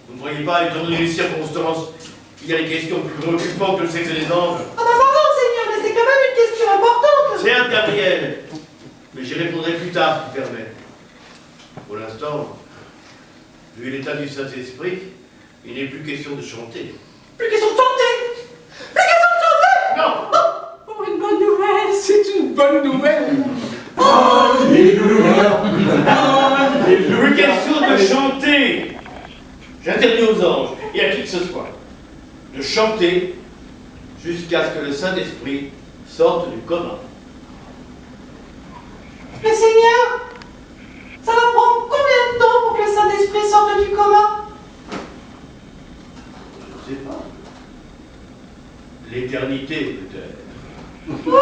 S2: Vous ne voyez pas, étant donné les circonstances, qu'il y a des questions plus préoccupantes que le sexe des anges?
S3: Ah bah pardon, Seigneur, mais c'est quand même une question importante.
S2: Certes, Gabriel, mais j'y répondrai plus tard, si tu permets. Pour l'instant, vu l'état du Saint-Esprit, il n'est plus question de chanter.
S3: Plus question de chanter. Plus question de chanter.
S2: Non!
S3: Oh, une bonne nouvelle.
S5: C'est une bonne nouvelle.
S2: Plus question de chanter! J'interdis aux anges et à qui que ce soit de chanter jusqu'à ce que le Saint-Esprit sorte du coma.
S3: Mais Seigneur, ça va prendre combien de temps pour que le Saint-Esprit sorte du coma?
S2: Je ne sais pas. L'éternité, peut-être.
S3: Oh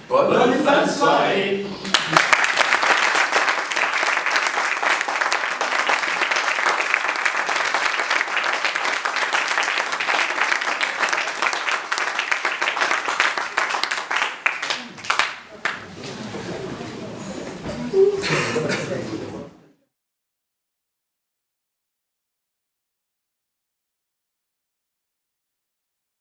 S5: Bonne
S2: Bonne fin de soirée.